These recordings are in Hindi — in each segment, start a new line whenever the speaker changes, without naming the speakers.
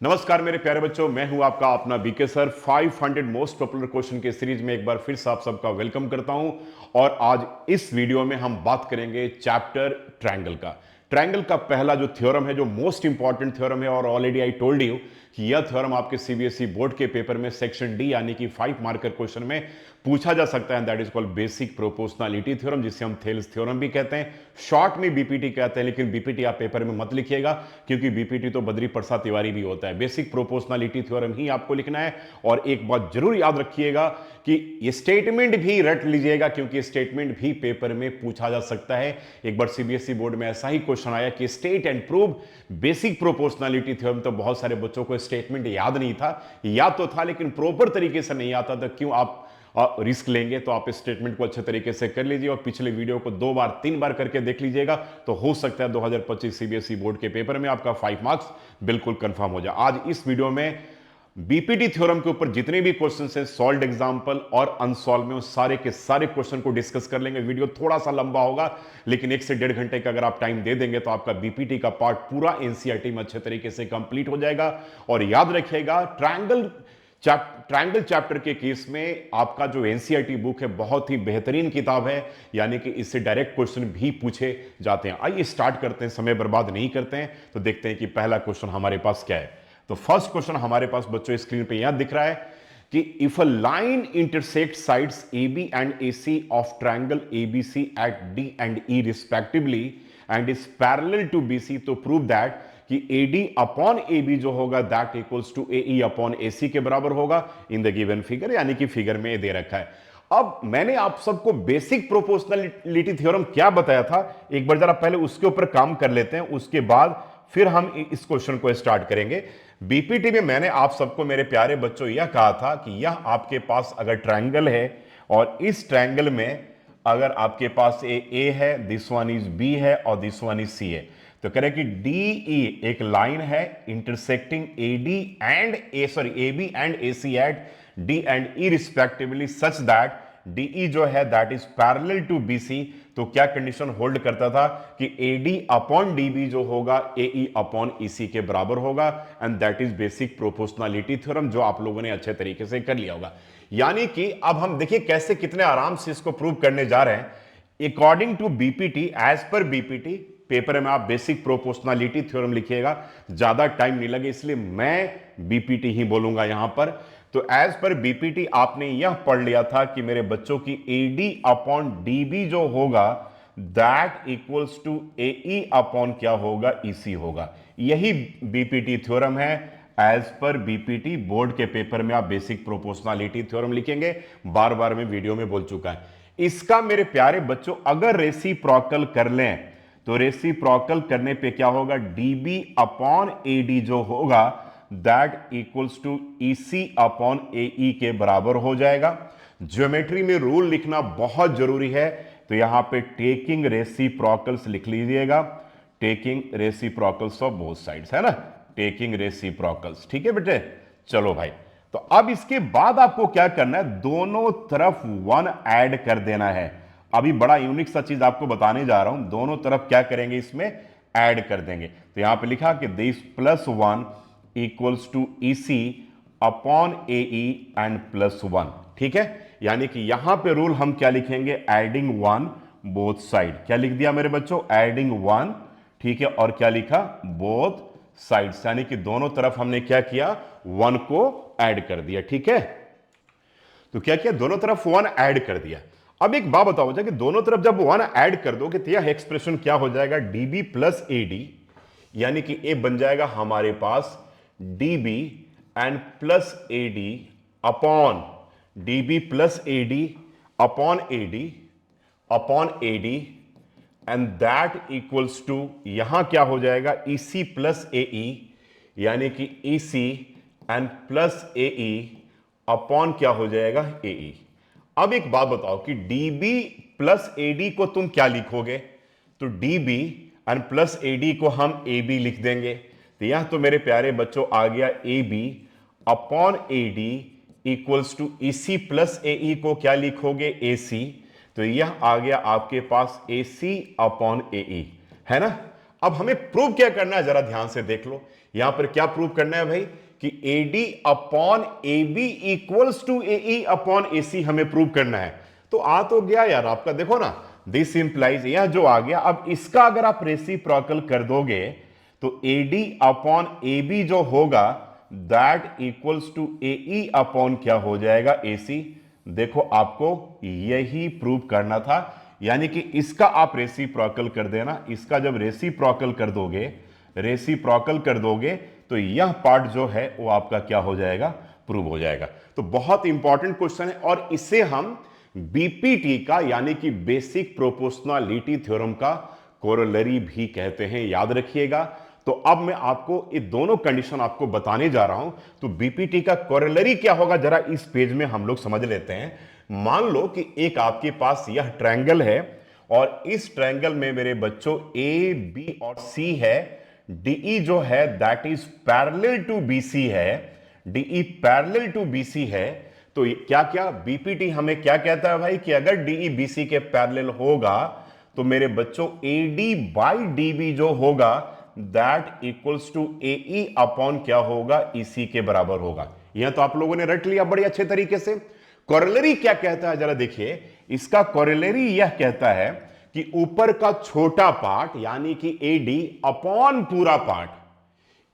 नमस्कार मेरे प्यारे बच्चों, मैं हूं आपका अपना BK sir. 500 most popular question के सीरीज में एक बार फिर से आप सबका वेलकम करता हूं। और आज इस वीडियो में हम बात करेंगे चैप्टर ट्रायंगल का। ट्रायंगल का पहला जो थ्योरम है, जो मोस्ट इंपॉर्टेंट थ्योरम है, और ऑलरेडी आई टोल्ड यू कि यह थ्योरम आपके सीबीएसई बोर्ड के पेपर में सेक्शन डी यानी कि 5 मार्कर क्वेश्चन में पूछा जा सकता है। That is called basic proportionality theorem, जिसे हम थेल्स थ्योरम भी कहते हैं, शॉर्ट में बीपीटी कहते हैं। लेकिन बीपीटी आप पेपर में मत लिखिएगा, क्योंकि बीपीटी तो बद्री प्रसाद तिवारी भी होता है। बेसिक प्रोपोर्शनलिटी थ्योरम ही आपको लिखना है। और एक बात जरूर याद रखिएगा कि ये स्टेटमेंट भी रट लीजिएगा, क्योंकि स्टेटमेंट भी पेपर में पूछा जा सकता है। एक बार सीबीएसई बोर्ड में ऐसा ही क्वेश्चन आया कि state and prove basic proportionality theorem. तो बहुत सारे बच्चों को स्टेटमेंट याद नहीं था, याद तो था लेकिन प्रॉपर तरीके से नहीं आता था। क्यों आप रिस्क लेंगे? तो आप स्टेटमेंट को अच्छे तरीके से कर लीजिए और पिछले वीडियो को 2 बार 3 बार करके देख लीजिएगा, तो हो सकता है 2025 सीबीएसई बोर्ड के पेपर में आपका 5 मार्क्स बिल्कुल कंफर्म हो जाए। आज इस वीडियो में बीपीटी थ्योरम के ऊपर जितने भी क्वेश्चन हैं, सॉल्व्ड एग्जांपल और अनसॉल्व में, उस सारे के सारे क्वेश्चन को डिस्कस कर लेंगे। वीडियो थोड़ा सा लंबा होगा, लेकिन 1 से 1.5 घंटे का अगर आप टाइम दे देंगे तो आपका बीपीटी का पार्ट पूरा एनसीईआरटी में अच्छे तरीके से कंप्लीट हो जाएगा। और याद रखिएगा, ट्रायंगल चैप्टर के केस में आपका जो एनसीईआरटी बुक है बहुत ही बेहतरीन किताब है, यानी कि इससे डायरेक्ट क्वेश्चन भी पूछे जाते हैं। आइए स्टार्ट करते हैं, समय बर्बाद नहीं करते हैं, तो देखते हैं कि पहला क्वेश्चन हमारे पास क्या है। तो फर्स्ट क्वेश्चन हमारे पास बच्चों स्क्रीन पे यहां दिख रहा है कि if a line intersect sides AB and AC of triangle ABC at D and E respectively and is parallel to BC, तो प्रूव दैट कि AD अपॉन AB जो होगा that equals to AE upon AC के बराबर होगा इन द गिवन फिगर, यानी कि फिगर में दे रखा है। अब मैंने आप सबको बेसिक प्रोपोर्शनलिटी थ्योरम क्या बताया था, एक बार जरा पहले उसके ऊपर काम कर लेते हैं, उसके बाद फिर हम इस क्वेश्चन को स्टार्ट करेंगे। बीपीटी में मैंने आप सबको मेरे प्यारे बच्चों यह कहा था कि यह आपके पास अगर ट्रायंगल है और इस ट्रायंगल में अगर आपके पास ए है, दिस वन इज बी है और दिस वन इज सी है, तो कह रहे कि डी ई एक लाइन है intersecting AD and A B and A C at D and E respectively such that DE जो है that is parallel to BC. तो क्या कंडीशन होल्ड करता था कि एडी अपॉन डीबी जो होगा एई अपॉन ईसी के बराबर होगा, and that is basic proportionality theorem, जो आप लोगों ने अच्छे तरीके से कर लिया होगा। यानी कि अब हम देखिए कैसे कितने आराम से इसको प्रूव करने जा रहे हैं। According to BPT, as per BPT, paper में आप बेसिक प्रोपोर्शनलिटी थ्योरम लिखिएगा, ज्यादा टाइम नहीं लगे इसलिए मैं बीपीटी ही बोलूंगा यहां पर। तो एज पर बीपीटी आपने यह पढ़ लिया था कि मेरे बच्चों की एडी अपॉन डीबी जो होगा that equals to AE upon क्या होगा, ईसी होगा। यही बीपीटी थ्योरम है। एज पर बीपीटी बोर्ड के पेपर में आप बेसिक प्रोपोर्शनलिटी थ्योरम लिखेंगे, बार बार मैं वीडियो में बोल चुका है। इसका मेरे प्यारे बच्चों अगर रेसिप्रोकल कर लें तो रेसिप्रोकल करने पे क्या होगा, डीबी अपॉन एडी जो होगा that equals to EC upon AE के बराबर हो जाएगा। ज्योमेट्री में रूल लिखना बहुत जरूरी है, तो यहां पे टेकिंग रेसिप्रोकल्स लिख लीजिएगा, taking reciprocals of both sides, है ना, टेकिंग रेसिप्रोकल्स। ठीक है बेटे, चलो भाई। तो अब इसके बाद आपको क्या करना है, दोनों तरफ 1 ऐड कर देना है। अभी बड़ा यूनिक सा चीज आपको बताने जा रहा हूं, दोनों तरफ क्या करेंगे, इसमें ऐड कर देंगे। तो यहां पे लिखा कि this +1 equals to EC upon AE and +1। ठीक है, यानी कि यहां पे रूल हम क्या लिखेंगे, एडिंग 1 बोथ साइड। क्या लिख दिया मेरे बच्चों, एडिंग 1। ठीक है, और क्या लिखा, बोथ साइड्स, यानी कि दोनों तरफ हमने क्या किया, 1 को ऐड कर दिया। ठीक है, तो क्या किया, दोनों तरफ 1 ऐड कर दिया। अब एक बात बताओ कि दोनों तरफ जब 1 ऐड कर दोगे तो यह एक्सप्रेशन क्या हो जाएगा, डीबी प्लस एडी, यानी कि ए बन जाएगा हमारे पास DB and plus AD upon DB plus AD upon AD and that equals to, यहां क्या हो जाएगा, ईसी प्लस एई, यानी कि EC and plus AE upon क्या हो जाएगा, एई। अब एक बात बताओ कि डीबी प्लस एडी को तुम क्या लिखोगे, तो डीबी एंड प्लस एडी को हम ए बी लिख देंगे। तो यह तो मेरे प्यारे बच्चों आ गया A B upon A D equals to EC plus AE को क्या लिखोगे, ए सी। तो यह आ गया आपके पास ए सी अपॉन एई, है ना। अब हमें प्रूव क्या करना है, जरा ध्यान से देख लो। यहां पर क्या प्रूव करना है भाई कि AD upon AB equals to AE upon AC हमें प्रूव करना है। तो आ तो गया यार आपका, देखो ना, दिस इंप्लाइज, यह जो आ गया। अब इसका अगर आप रेसिप्रोकल कर दोगे तो AD अपॉन AB जो होगा that equals to AE upon क्या हो जाएगा, AC। देखो आपको यही प्रूव करना था, यानी कि इसका आप रेसिप्रोकल कर देना। इसका जब रेसिप्रोकल कर दोगे तो यह पार्ट जो है वो आपका क्या हो जाएगा, प्रूव हो जाएगा। तो बहुत इंपॉर्टेंट क्वेश्चन है और इसे हम बीपीटी का यानी कि बेसिक प्रोपोर्शनलिटी थ्योरम का कोरोलरी भी कहते हैं, याद रखिएगा। तो अब मैं आपको ये दोनों कंडीशन आपको बताने जा रहा हूं। तो बीपीटी का कोरोलरी क्या होगा, जरा इस पेज में हम लोग समझ लेते हैं। मान लो कि एक आपके पास यह ट्रायंगल है और इस ट्रायंगल में मेरे बच्चों ए बी और सी है। डीई जो है that is parallel to BC है, डीई पैरेलल टू बीसी है। तो क्या क्या बीपीटी हमें क्या कहता है भाई कि अगर डीई बीसी के पैरेलल होगा तो मेरे बच्चों एडी बाई डीबी जो होगा that equals to AE upon क्या होगा, ईसी के बराबर होगा। यह तो आप लोगों ने रट लिया बड़े अच्छे तरीके से। कोरोलरी क्या कहता है, जरा देखिए। इसका कोरोलरी यह कहता है कि ऊपर का छोटा पार्ट यानी कि एडी अपॉन पूरा पार्ट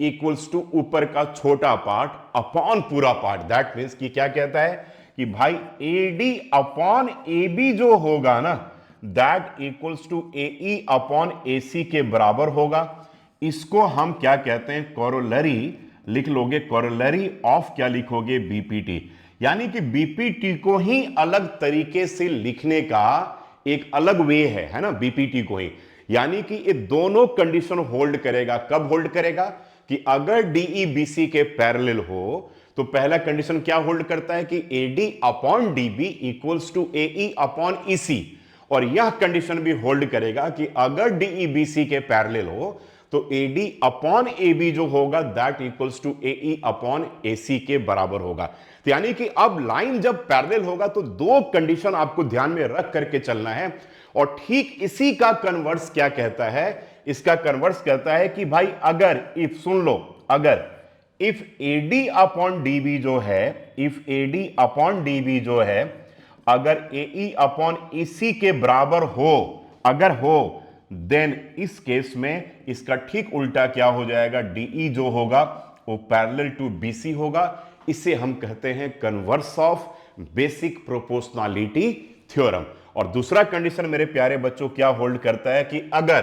इक्वल्स टू ऊपर का छोटा पार्ट अपॉन पूरा पार्ट। दैट मीन्स कि क्या कहता है कि भाई एडी अपॉन एबी जो होगा ना that equals to AE upon AC के बराबर होगा। इसको हम क्या कहते हैं, कोरोलरी लिख लोगे। कोरोलरी ऑफ क्या लिखोगे, बीपीटी। यानी कि बीपीटी को ही अलग तरीके से लिखने का एक अलग वे है ना, बीपीटी को ही। यानी कि ये दोनों कंडीशन होल्ड करेगा। कब होल्ड करेगा कि अगर डीई बीसी के पैरेलल हो तो पहला कंडीशन क्या होल्ड करता है कि AD upon DB equals to AE upon EC. और यह कंडीशन भी होल्ड करेगा कि अगर डीई बीसी के पैरेलल हो तो एडी अपॉन एबी जो होगा that equals to AE upon AC के बराबर होगा। तो यानी कि अब लाइन जब पैरेलल होगा तो दो कंडीशन आपको ध्यान में रख करके चलना है। और ठीक इसी का कन्वर्स क्या कहता है, इसका कन्वर्स कहता है कि भाई अगर इफ, सुन लो, अगर इफ एडी अपॉन डीबी जो है, इफ एडी अपॉन डीबी जो है अगर एई अपॉन ईसी के बराबर हो, अगर हो, देन इस केस में इसका ठीक उल्टा क्या हो जाएगा, डीई जो होगा वो पैरेलल टू बीसी होगा। इसे हम कहते हैं converse of basic proportionality theorem. और दूसरा कंडीशन मेरे प्यारे बच्चों क्या होल्ड करता है कि अगर,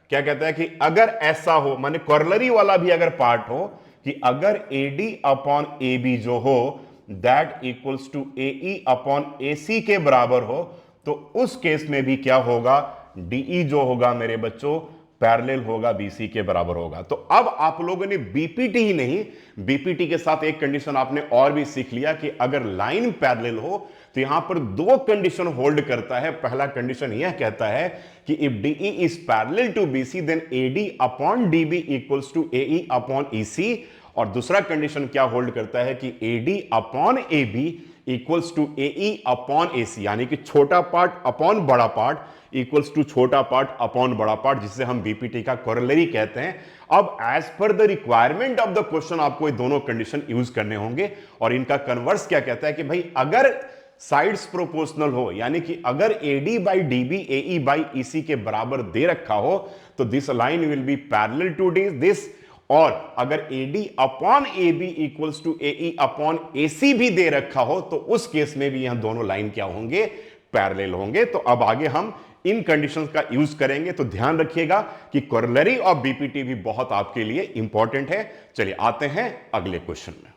क्या कहता है कि अगर ऐसा हो, माने कोरोलरी वाला भी अगर पार्ट हो कि अगर एडी अपॉन एबी जो हो that equals to AE upon AC के बराबर हो तो उस केस में भी क्या होगा, डीई जो होगा मेरे बच्चों पैरेलल होगा बीसी के बराबर होगा। तो अब आप लोगों ने बीपीटी ही नहीं, बीपीटी के साथ एक कंडीशन आपने और भी सीख लिया कि अगर लाइन पैरेलल हो तो यहां पर दो कंडीशन होल्ड करता है। पहला कंडीशन यह कहता है कि if DE is parallel to BC then AD upon DB equals to AE upon EC. और दूसरा कंडीशन क्या होल्ड करता है कि AD upon AB equals to AE upon AC, यानी कि छोटा पार्ट अपॉन बड़ा पार्ट इक्वल्स टू छोटा पार्ट अपॉन बड़ा पार्ट, जिसे हम बीपीटी का कोरोलरी कहते हैं। अब as per the requirement of the question आपको ये दोनों कंडीशन यूज करने होंगे। और इनका कन्वर्स क्या कहता है कि भाई अगर साइड्स प्रोपोर्शनल हो, यानी कि अगर AD by DB AE by EC के बराबर दे रखा हो तो this line will be parallel to this. और अगर AD upon A B equals to AE upon AC भी दे रखा हो तो उस केस में भी यहां दोनों लाइन क्या होंगे, पैरेलल होंगे। तो अब आगे हम इन कंडीशंस का यूज करेंगे। तो ध्यान रखिएगा कि कोरोलरी ऑफ बीपीटी भी बहुत आपके लिए इंपॉर्टेंट है। चलिए आते हैं अगले क्वेश्चन में।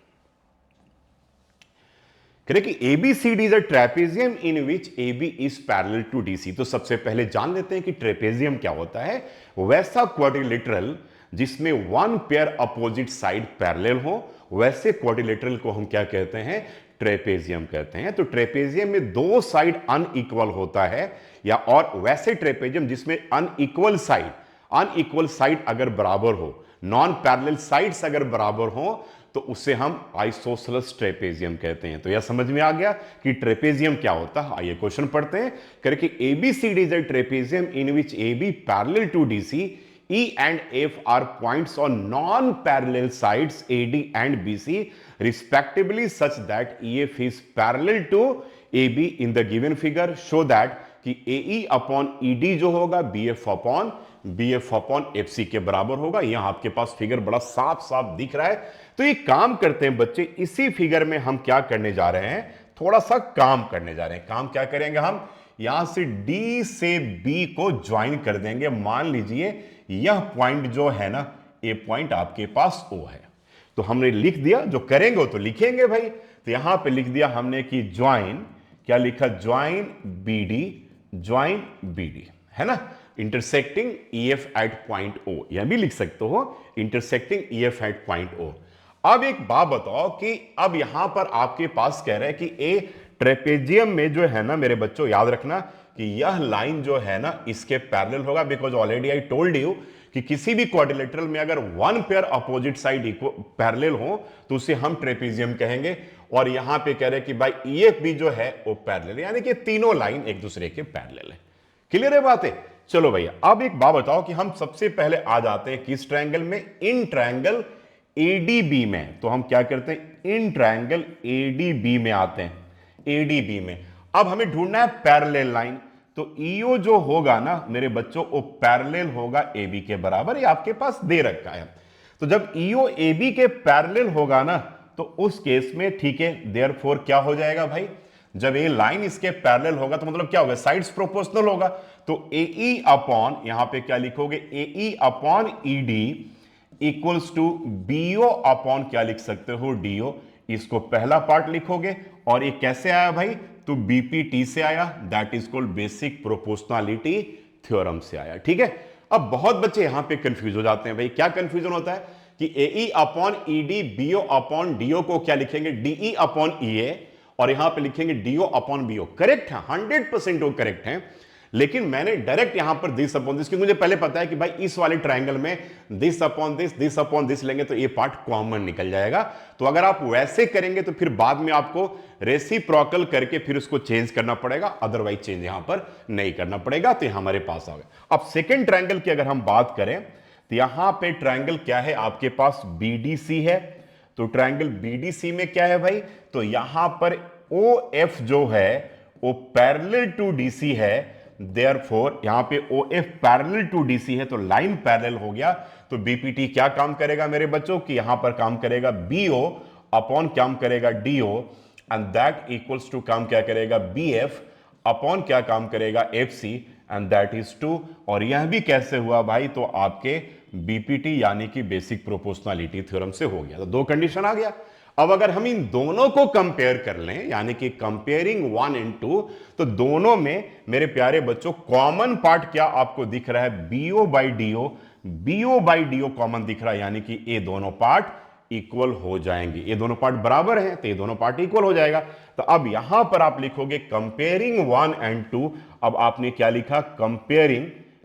कह रहे कि ABCD is a trapezium in which AB is parallel to DC. तो सबसे पहले जान लेते हैं कि ट्रेपेजियम क्या होता है। वैसा क्वाड्रिलेटरल जिसमें one pair opposite side parallel हो, वैसे क्वाड्रिलेटरल को हम क्या कहते हैं, ट्रेपेजियम कहते हैं। तो ट्रेपेजियम में दो साइड अनइक्वल होता है, या और वैसे ट्रेपेजियम जिसमें अनइक्वल साइड अगर बराबर हो, नॉन पैरेलल साइड्स अगर बराबर हो तो उसे हम आइसोसेलेस ट्रेपेजियम कहते हैं। तो यह समझ में आ गया कि ट्रेपेजियम क्या होता है। आइए क्वेश्चन पढ़ते हैं। करके ABCD is a trapezium in which AB parallel to DC, E and F are points on non-parallel sides AD and BC respectively such that EF is parallel to AB in the given figure. Show that कि AE upon ED जो होगा BF upon FC के बराबर होगा। यहां आपके पास फिगर बड़ा साफ साफ दिख रहा है। तो ये काम करते हैं बच्चे, इसी फिगर में हम क्या करने जा रहे हैं, थोड़ा सा काम करने जा रहे हैं। काम क्या करेंगे, हम यहां से D से B को ज्वाइन कर देंगे। मान लीजिए यह पॉइंट जो है ना, ये पॉइंट आपके पास O है, तो हमने लिख दिया, जो करेंगे वो तो लिखेंगे भाई। तो यहां पे लिख दिया हमने कि ज्वाइन, क्या लिखा, ज्वाइन BD है ना, intersecting EF at point O, यह भी लिख सकते हो, intersecting EF at point O। अब एक बात बताओ कि अब यहां पर आपके पास कह रहे हैं कि ए ट्रेपेजियम में जो है ना मेरे बच्चों, याद रखना कि यह लाइन जो है ना इसके पैरेलल होगा, because already I told you कि किसी भी क्वाड्रिलेटरल में अगर one pair opposite side parallel हो तो उसे हम ट्रेपेजियम कहेंगे। और यहां पे कह रहे हैं कि भाई EF भी जो है वो पैरेलल है, यानी कि तीनों लाइन एक दूसरे के पैरेलल है। क्लियर है बात है? चलो भैया, अब एक बात बताओ कि हम सबसे पहले आ जाते हैं किस ट्रायंगल में, इन ट्रायंगल ADB में। तो हम क्या करते हैं, इन ट्रायंगल ADB में आते हैं, ADB में। अब हमें ढूंढना है पैरेलल लाइन, तो EO जो होगा ना मेरे बच्चों वो पैरेलल होगा AB के बराबर, ये आपके पास दे रखा है। तो जब EO AB के पैरेलल होगा ना तो उस केस में ठीक है, देयरफॉर क्या हो जाएगा भाई, जब ये लाइन इसके पैरेलल होगा तो मतलब क्या होगा, साइड्स प्रोपोर्शनल होगा। तो AE अपॉन, यहां पे क्या लिखोगे, AE upon ED equals to BO upon क्या लिख सकते हो, DO। इसको पहला पार्ट लिखोगे और ये कैसे आया भाई, तो BPT से आया, that is called basic proportionality theorem से आया। ठीक है, अब बहुत बच्चे यहां पे कंफ्यूज हो जाते हैं भाई। क्या कंफ्यूजन होता है कि AE upon ED BO upon DO को क्या लिखेंगे, DE अपॉन EA, और यहां पे लिखेंगे DO अपॉन BO। करेक्ट है, 100% वो करेक्ट है, लेकिन मैंने डायरेक्ट यहां पर दिस अपॉन दिस, क्योंकि मुझे पहले पता है कि भाई इस वाले ट्रायंगल में दिस अपॉन दिस लेंगे तो ये पार्ट कॉमन निकल जाएगा। तो अगर आप वैसे करेंगे तो फिर बाद में आपको रेसिप्रोकल करके फिर उसको चेंज करना पड़ेगा, अदरवाइज चेंज यहां पर नहीं करना पड़ेगा। तो हमारे पास आ गया। अब सेकेंड ट्रायंगल की अगर हम बात करें तो यहां पे ट्रायंगल क्या है आपके पास, BDC है। तो ट्रायंगल BDC में क्या है भाई, तो यहां पर OF जो है वो पैरेलल टू DC है, देयरफॉर यहां पे OF पैरेलल टू DC है, तो लाइन पैरेलल हो गया। तो BPT क्या काम करेगा मेरे बच्चों कि यहां पर काम करेगा BO अपॉन काम करेगा DO, and that equals to काम क्या करेगा BF अपॉन क्या काम करेगा FC, एंड दैट इज 2। और यह भी कैसे हुआ भाई, तो आपके BPT यानी कि बेसिक प्रोपोर्शनलिटी थ्योरम से हो गया। तो दो कंडीशन आ गया। अब अगर हम इन दोनों को कंपेयर कर लें, यानी कि कंपेयरिंग 1 and 2, तो दोनों में मेरे प्यारे बच्चों कॉमन पार्ट क्या आपको दिख रहा है, BO बाई DO कॉमन दिख रहा है, यानी कि ये दोनों पार्ट इक्वल हो जाएंगे। ये दोनों पार्ट बराबर हैं तो ये दोनों पार्ट इक्वल हो जाएगा। तो अब यहां पर आप लिखोगे कंपेयरिंग 1 and 2। अब आपने क्या लिखा,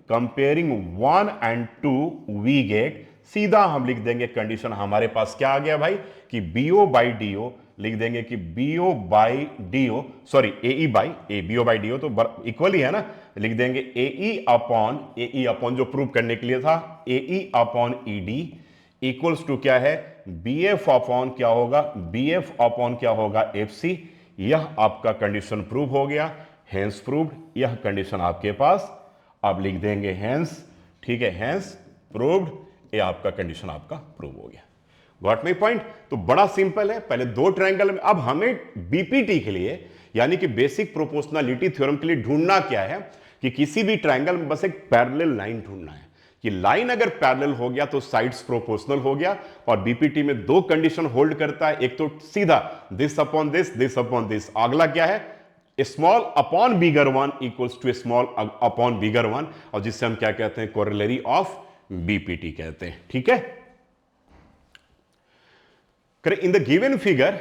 कंपेयरिंग 1 and 2 वी गेट, सीधा हम लिख देंगे कंडीशन हमारे पास क्या आ गया भाई कि BO बाई DO, लिख देंगे कि BO by DO, sorry AE by BO by DO तो इक्वल ही है ना, लिख देंगे AE अपॉन जो प्रूव करने के लिए था AE upon ED equals to क्या है, BF अपॉन क्या होगा, BF अपॉन क्या होगा FC। यह आपका कंडीशन प्रूव हो गया, हेंस प्रूव्ड। यह कंडीशन आपके पास, आप लिख देंगे हेंस, ठीक है, हेंस प्रूव्ड। ये आपका कंडीशन आपका प्रूव हो गया। Got my point? तो बड़ा सिंपल है, पहले दो ट्रायंगल में। अब हमें BPT के लिए यानी कि बेसिक प्रोपोर्शनलिटी थ्योरम के लिए ढूंढना क्या है कि किसी भी ट्रायंगल में बस एक पैरेलल लाइन ढूंढना है कि लाइन अगर पैरेलल हो गया तो साइड्स प्रोपोर्शनल हो गया। और BPT में दो कंडीशन होल्ड करता है, एक तो सीधा दिस अपॉन दिस, अगला क्या है, small upon bigger one equals to small upon bigger one, और जिससे हम क्या कहते हैं, कोरोलरी ऑफ BPT कहते हैं। ठीक है, in the given figure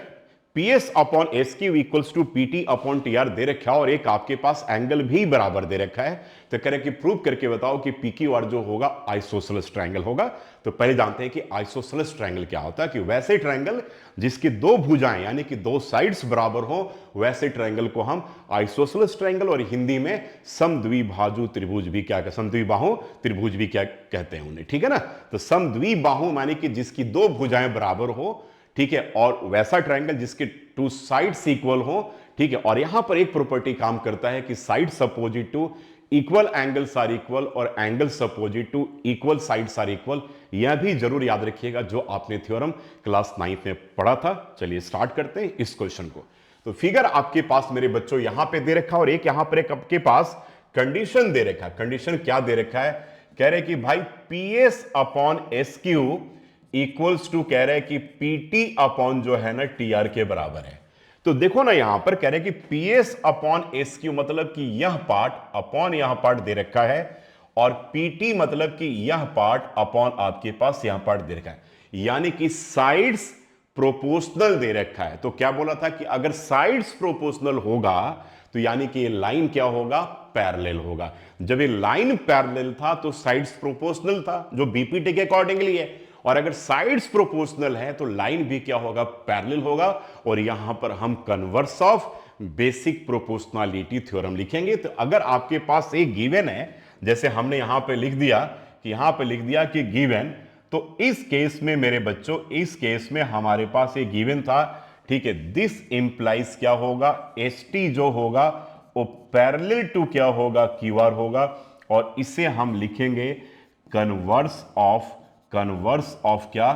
PS upon S Q equals to PT upon TR दे रखा है और एक आपके पास एंगल भी बराबर दे रखा है, तो कह रहे कि प्रूव करके बताओ कि PQR जो होगा आइसोसेलेस ट्रायंगल होगा। तो पहले जानते हैं कि आइसोसेलेस ट्रायंगल क्या होता है, कि वैसे ट्रायंगल जिसकी दो भुजाएं यानी कि दो साइड्स बराबर हो, वैसे ट्रायंगल को हम आइसोसेलेस ट्रायंगल और हिंदी में समद्विबाहु त्रिभुज भी क्या कहते, समद्विबाहु त्रिभुज भी क्या कहते हैं उन्हें, ठीक है ना। तो समद्विबाहु माने कि जिसकी दो भुजाएं बराबर हो, ठीक है, और वैसा ट्रायंगल जिसके टू साइड्स इक्वल हो, ठीक है। और यहां पर एक प्रॉपर्टी काम करता है कि sides opposite to equal angles are equal और angles opposite to equal sides are equal. यह भी जरूर याद रखिएगा जो आपने थ्योरम क्लास 9 में पढ़ा था। चलिए स्टार्ट करते हैं इस क्वेश्चन को। तो फिगर आपके पास मेरे बच्चों यहां पे दे रखा और एक यहां पर एक आपके पास कंडीशन दे रखा है। कंडीशन क्या दे रखा है, कह रहे कि भाई PS upon SQ equals to कह रहे हैं कि PT अपॉन जो है ना TR के बराबर है। तो देखो ना यहां पर कह रहे हैं कि PS अपॉन SQ मतलब कि यह पार्ट अपॉन यह पार्ट दे रखा है और PT मतलब कि यह पार्ट अपॉन आपके पास यह पार्ट दे रखा है, यानी कि साइड्स प्रोपोर्शनल दे रखा है। तो क्या बोला था कि अगर साइड्स प्रोपोर्शनल होगा तो यानी कि ये लाइन क्या होगा, पैरेलल होगा। जब ये लाइन पैरेलल था तो साइड्स प्रोपोर्शनल था, जो BPT के अकॉर्डिंगली है। और अगर साइड्स प्रोपोर्शनल है तो लाइन भी क्या होगा, पैरेलल होगा। और यहां पर हम converse of basic proportionality theorem लिखेंगे। तो अगर आपके पास एक गिवन है, जैसे हमने यहां पे लिख दिया कि गिवन, तो इस केस में मेरे बच्चों, इस केस में हमारे पास एक गिवन था, ठीक है। दिस इंप्लाइज क्या होगा, ST जो होगा वो पैरेलल टू क्या होगा, QR होगा। और इसे हम लिखेंगे कन्वर्स ऑफ क्या,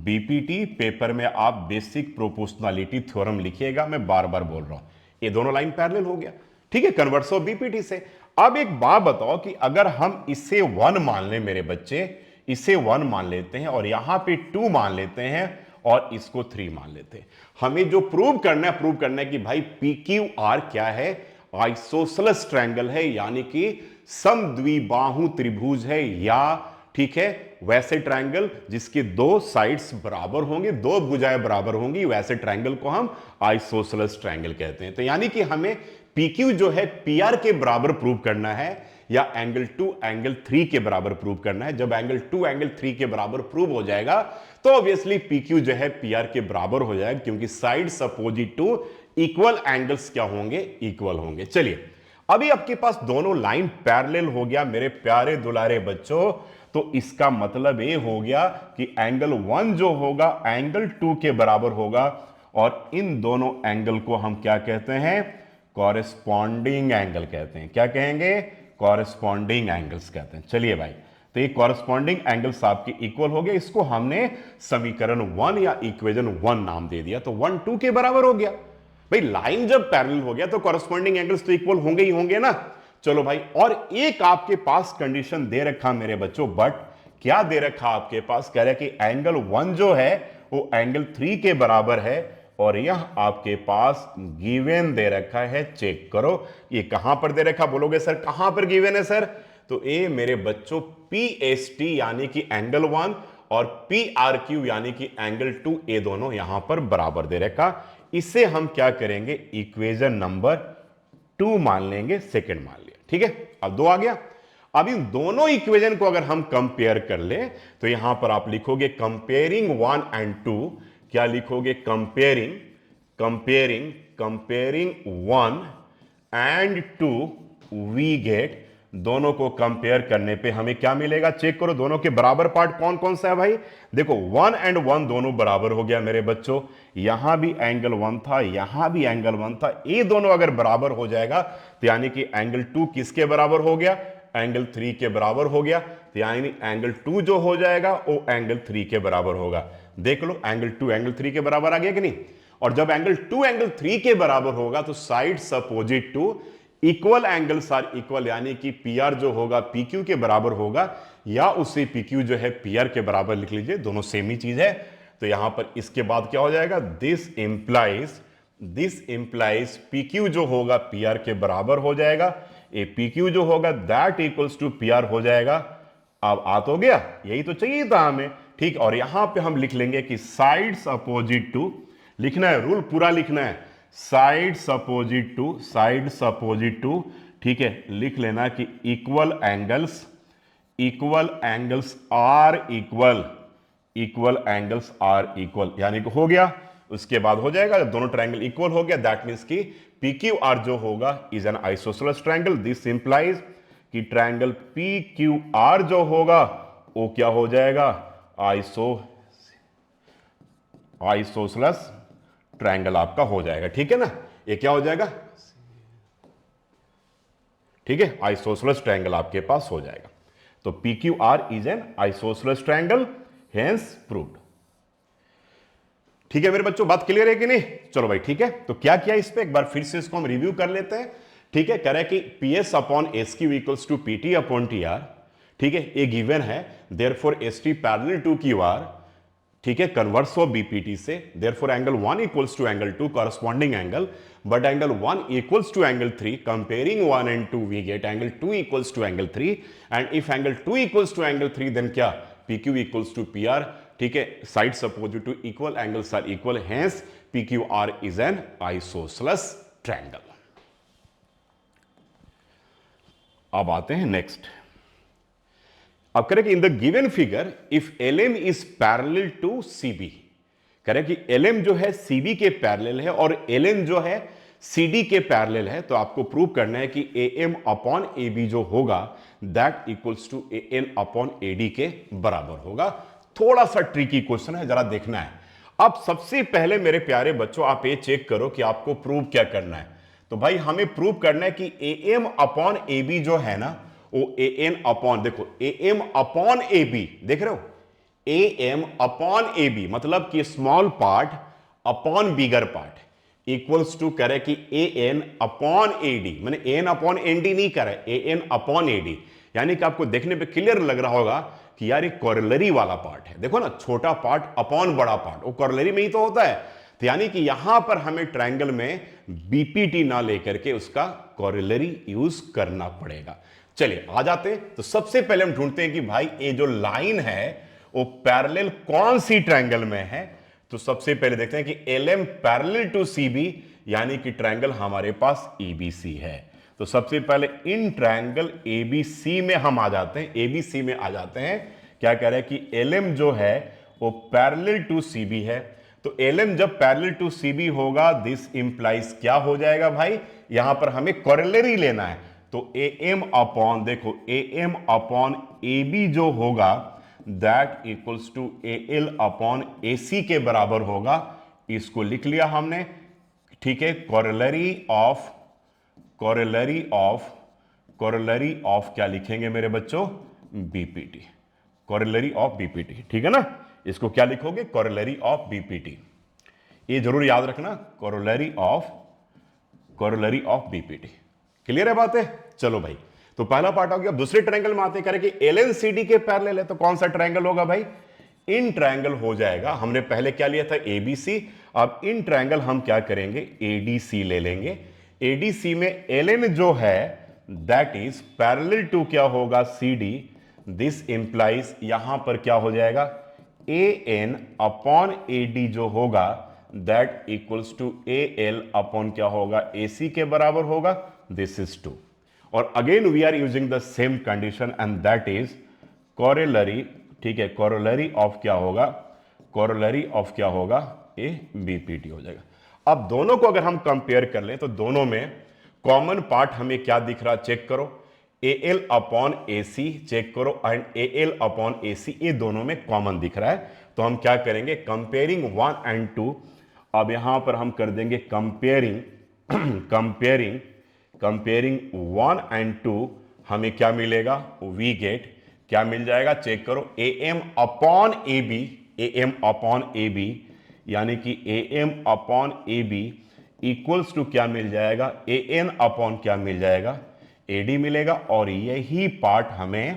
BPT। पेपर में आप बेसिक प्रोपोर्शनलिटी थ्योरम लिखिएगा, मैं बार बार बोल रहा हूं। ये दोनों लाइन पैरेलल हो गया, ठीक है, कन्वर्स ऑफ BPT से। अब एक बात बताओ कि अगर हम इसे 1 मान लें मेरे बच्चे, इसे 1 मान लेते हैं और यहां पे 2 मान लेते हैं और इसको 3 मान लेते हैं, हमें जो प्रूव करना है कि भाई PQR क्या है, आइसोसेलेस ट्रायंगल है, यानी कि समद्विबाहु त्रिभुज है, या ठीक है वैसे ट्रायंगल जिसके दो साइड्स बराबर होंगे, दो भुजाएं बराबर होंगी, वैसे ट्रायंगल को हम आइसोसेलेस ट्रायंगल कहते हैं। तो यानी कि हमें PQ जो है PR के बराबर प्रूव करना है या एंगल 2 एंगल 3 के बराबर प्रूव करना है। जब एंगल 2 एंगल 3 के बराबर प्रूव हो जाएगा तो ऑब्वियसली PQ जो है PR के बराबर हो जाएगा, क्योंकि sides opposite to equal angles क्या होंगे, इक्वल होंगे। चलिए अभी आपके पास दोनों लाइन पैरेलल हो गया मेरे प्यारे दुलारे बच्चों। तो इसका मतलब ये हो गया कि एंगल 1 जो होगा एंगल 2 के बराबर होगा और इन दोनों एंगल को हम क्या कहते हैं, कॉरेस्पॉन्डिंग एंगल कहते हैं। क्या कहेंगे, कॉरेस्पॉन्डिंग एंगल्स कहते हैं। चलिए भाई, तो ये कॉरेस्पॉन्डिंग एंगल्स आपके इक्वल हो गए, इसको हमने समीकरण 1 या इक्वेशन 1 नाम दे दिया। तो 1 2 के बराबर हो गया। भाई लाइन जब पैरेलल हो गया तो कॉरेस्पॉन्डिंग एंगल्स तो इक्वल होंगे ही होंगे ना। चलो भाई, और एक आपके पास कंडीशन दे रखा मेरे बच्चों, बट क्या दे रखा आपके पास, कह रहे कि एंगल 1 जो है वो एंगल 3 के बराबर है और यह आपके पास गिवन दे रखा है। चेक करो ये कहां पर दे रखा, बोलोगे सर कहां पर गिवन है सर, तो ये मेरे बच्चों PST यानी कि एंगल 1 और PRQ यानी कि एंगल 2, ये दोनों यहां पर बराबर दे रखा। इसे हम क्या करेंगे, इक्वेशन नंबर 2 मान लेंगे, सेकंड मान लिया, ठीक है। अब 2 आ गया। अब इन दोनों इक्वेशन को अगर हम कंपेयर कर ले तो यहां पर आप लिखोगे कंपेयरिंग 1 एंड 2, क्या लिखोगे, कंपेयरिंग 1 एंड 2 वी गेट, दोनों को कंपेयर करने पे हमें क्या मिलेगा, चेक करो दोनों के बराबर पार्ट कौन कौन सा है भाई। देखो 1 एंड 1 दोनों बराबर हो गया मेरे बच्चों, यहां भी एंगल 1 था, यहां भी एंगल 1 था, ये दोनों अगर बराबर हो जाएगा तो यानी कि एंगल 2 किसके बराबर हो गया, एंगल 3 के बराबर हो गया। तो यानी एंगल 2 जो हो जाएगा वो एंगल 3 के बराबर होगा। देख लो एंगल 2 एंगल 3 के बराबर आ गया कि नहीं। और जब एंगल 2 एंगल 3 के बराबर होगा तो sides opposite to equal angles are equal, यानी कि PR जो होगा PQ के बराबर होगा या उससे PQ जो है PR के बराबर लिख लीजिए, दोनों सेम ही चीज है। तो यहां पर इसके बाद क्या हो जाएगा, दिस इंप्लाइज PQ जो होगा PR के बराबर हो जाएगा, ये PQ जो होगा दैट इक्वल्स टू PR हो जाएगा। अब आ तो गया, यही तो चाहिए था हमें, ठीक। और यहां पे हम लिख लेंगे कि साइड्स अपोजिट टू, लिखना है, रूल पूरा लिखना है। साइड सपोजिट टू, ठीक है, लिख लेना कि इक्वल एंगल्स आर इक्वल, यानी कि हो गया। उसके बाद हो जाएगा, जब दोनों ट्रायंगल इक्वल हो गया, दैट मींस कि पी क्यू आर जो होगा is an isosceles triangle. This implies कि ट्रायंगल पी क्यू आर जो होगा वो क्या हो जाएगा, आइसोसेलेस ट्रायंगल आपका हो जाएगा। ठीक है ना, ये क्या हो जाएगा, ठीक है, आइसोसेलेस ट्रायंगल आपके पास हो जाएगा। तो P Q R is an isosceles triangle, hence proved. ठीक है मेरे बच्चों, बात क्लियर है कि नहीं? चलो भाई ठीक है, तो क्या किया इस पे, एक बार फिर से इसको हम रिव्यू कर लेते हैं। ठीक है, कह रहा है कि P S upon S Q equals to P T upon T R. ठीक है, ये गिवन है, therefore S T parallel to Q R, ठीक है, कन्वर्स ऑफ बीपीटी से, therefore angle 1 equals to angle 2 corresponding angle, but angle 1 equals to angle 3, comparing 1 and 2 we get angle 2 equals to angle 3, and if angle 2 equals to angle 3 then क्या, P Q equals to P R. ठीक है, sides opposite to equal, angles are equal, hence P Q R is an isosceles triangle. अब आते हैं नेक्स्ट। अब करें कि in the given figure if LM is parallel to CB, करें कि एलएम जो है सीबी के पैरेलल है और एलएन जो है सीडी के पैरेलल है, तो आपको प्रूव करना है कि एएम अपॉन एबी जो होगा that equals to AN upon AD के बराबर होगा। थोड़ा सा ट्रिकी क्वेश्चन है, जरा देखना है। अब सबसे पहले मेरे प्यारे बच्चों आप ये चेक करो कि आपको प्रूव क्या करना है। तो भाई हमें प्रूव करना है कि एएम अपॉन एबी जो है ना, वो एएन अपॉन, देखो एएम अपॉन एबी, देख रहे हो, एएम अपॉन एबी मतलब कि small part upon bigger part equals to करे कि एएन अपॉन एडी, मैंने एएन अपॉन एनडी नहीं करे, एएन अपॉन एडी, यानी कि आपको देखने पे क्लियर लग रहा होगा कि यार ये कोरोलरी वाला पार्ट है। देखो ना, छोटा पार्ट अपॉन बड़ा पार्ट, वो कोरोलरी में ही तो होता है। तो यानी कि यहां पर हमें ट्रायंगल में बीपीटी ना लेकर के उसका कोरोलरी यूज करना पड़ेगा। चलिए आ जाते हैं। तो सबसे पहले हम ढूंढते हैं कि भाई ये जो लाइन है वो पैरेलल कौन सी ट्रायंगल में है। तो सबसे पहले देखते हैं कि एलएम पैरेलल टू सीबी, यानी कि ट्रायंगल हमारे पास ईबीसी है। तो सबसे पहले इन ट्रायंगल एबीसी में हम आ जाते हैं, एबीसी में आ जाते हैं। क्या कह रहे हैं कि एलएम जो है वो पैरेलल टू सीबी है। तो एलएम जब पैरेलल टू सीबी होगा, दिस इंप्लाइज क्या हो जाएगा भाई, यहां पर हमें कोरोलरी लेना है। तो एएम अपॉन, देखो एएम अपॉन एबी जो होगा that equals to AL upon AC के बराबर होगा। इसको लिख लिया हमने। ठीक है, कोरोलरी ऑफ क्या लिखेंगे मेरे बच्चों, बीपीटी, कोरोलरी ऑफ बीपीटी। ठीक है ना, इसको क्या लिखोगे, कोरोलरी ऑफ बीपीटी। ये जरूर याद रखना, कोरोलरी ऑफ बीपीटी। क्लियर है बात है? चलो भाई, तो पहला पार्ट हो गया। दूसरे ट्रायंगल में आते करें कि एलएनसीडी के पैरेलल है, तो कौन सा ट्रायंगल होगा भाई, इन ट्रायंगल हो जाएगा। हमने पहले क्या लिया था, एबीसी। अब इन ट्रायंगल हम क्या करेंगे, एडीसी ले लेंगे। एडीसी में एलएन जो है दैट इज पैरेलल टू क्या होगा, सीडी। दिस इंप्लाइज यहां पर क्या हो जाएगा, एएन अपॉन एडी जो होगा that equals to AL upon क्या होगा, एसी के बराबर होगा। This is 2। और again we are using the same condition and that is corollary. ठीक है, कोरोलरी ऑफ क्या होगा, कोरोलरी ऑफ क्या होगा, ए बीपीटी हो जाएगा। अब दोनों को अगर हम कंपेयर कर लें तो दोनों में कॉमन पार्ट हमें क्या दिख रहा, चेक करो, एएल अपॉन एसी, चेक करो, एंड एएल अपॉन एसी, ये दोनों में कॉमन दिख रहा है। तो हम क्या करेंगे, कंपेयरिंग 1 and 2। अब यहां पर हम कर देंगे कंपेयरिंग कंपेयरिंग 1 and 2, हमें क्या मिलेगा, वी गेट क्या मिल जाएगा, चेक करो, AM upon AB, AM upon AB, यानी कि AM upon AB equals to क्या मिल जाएगा, एएन अपॉन क्या मिल जाएगा, एडी मिलेगा। और यही पार्ट हमें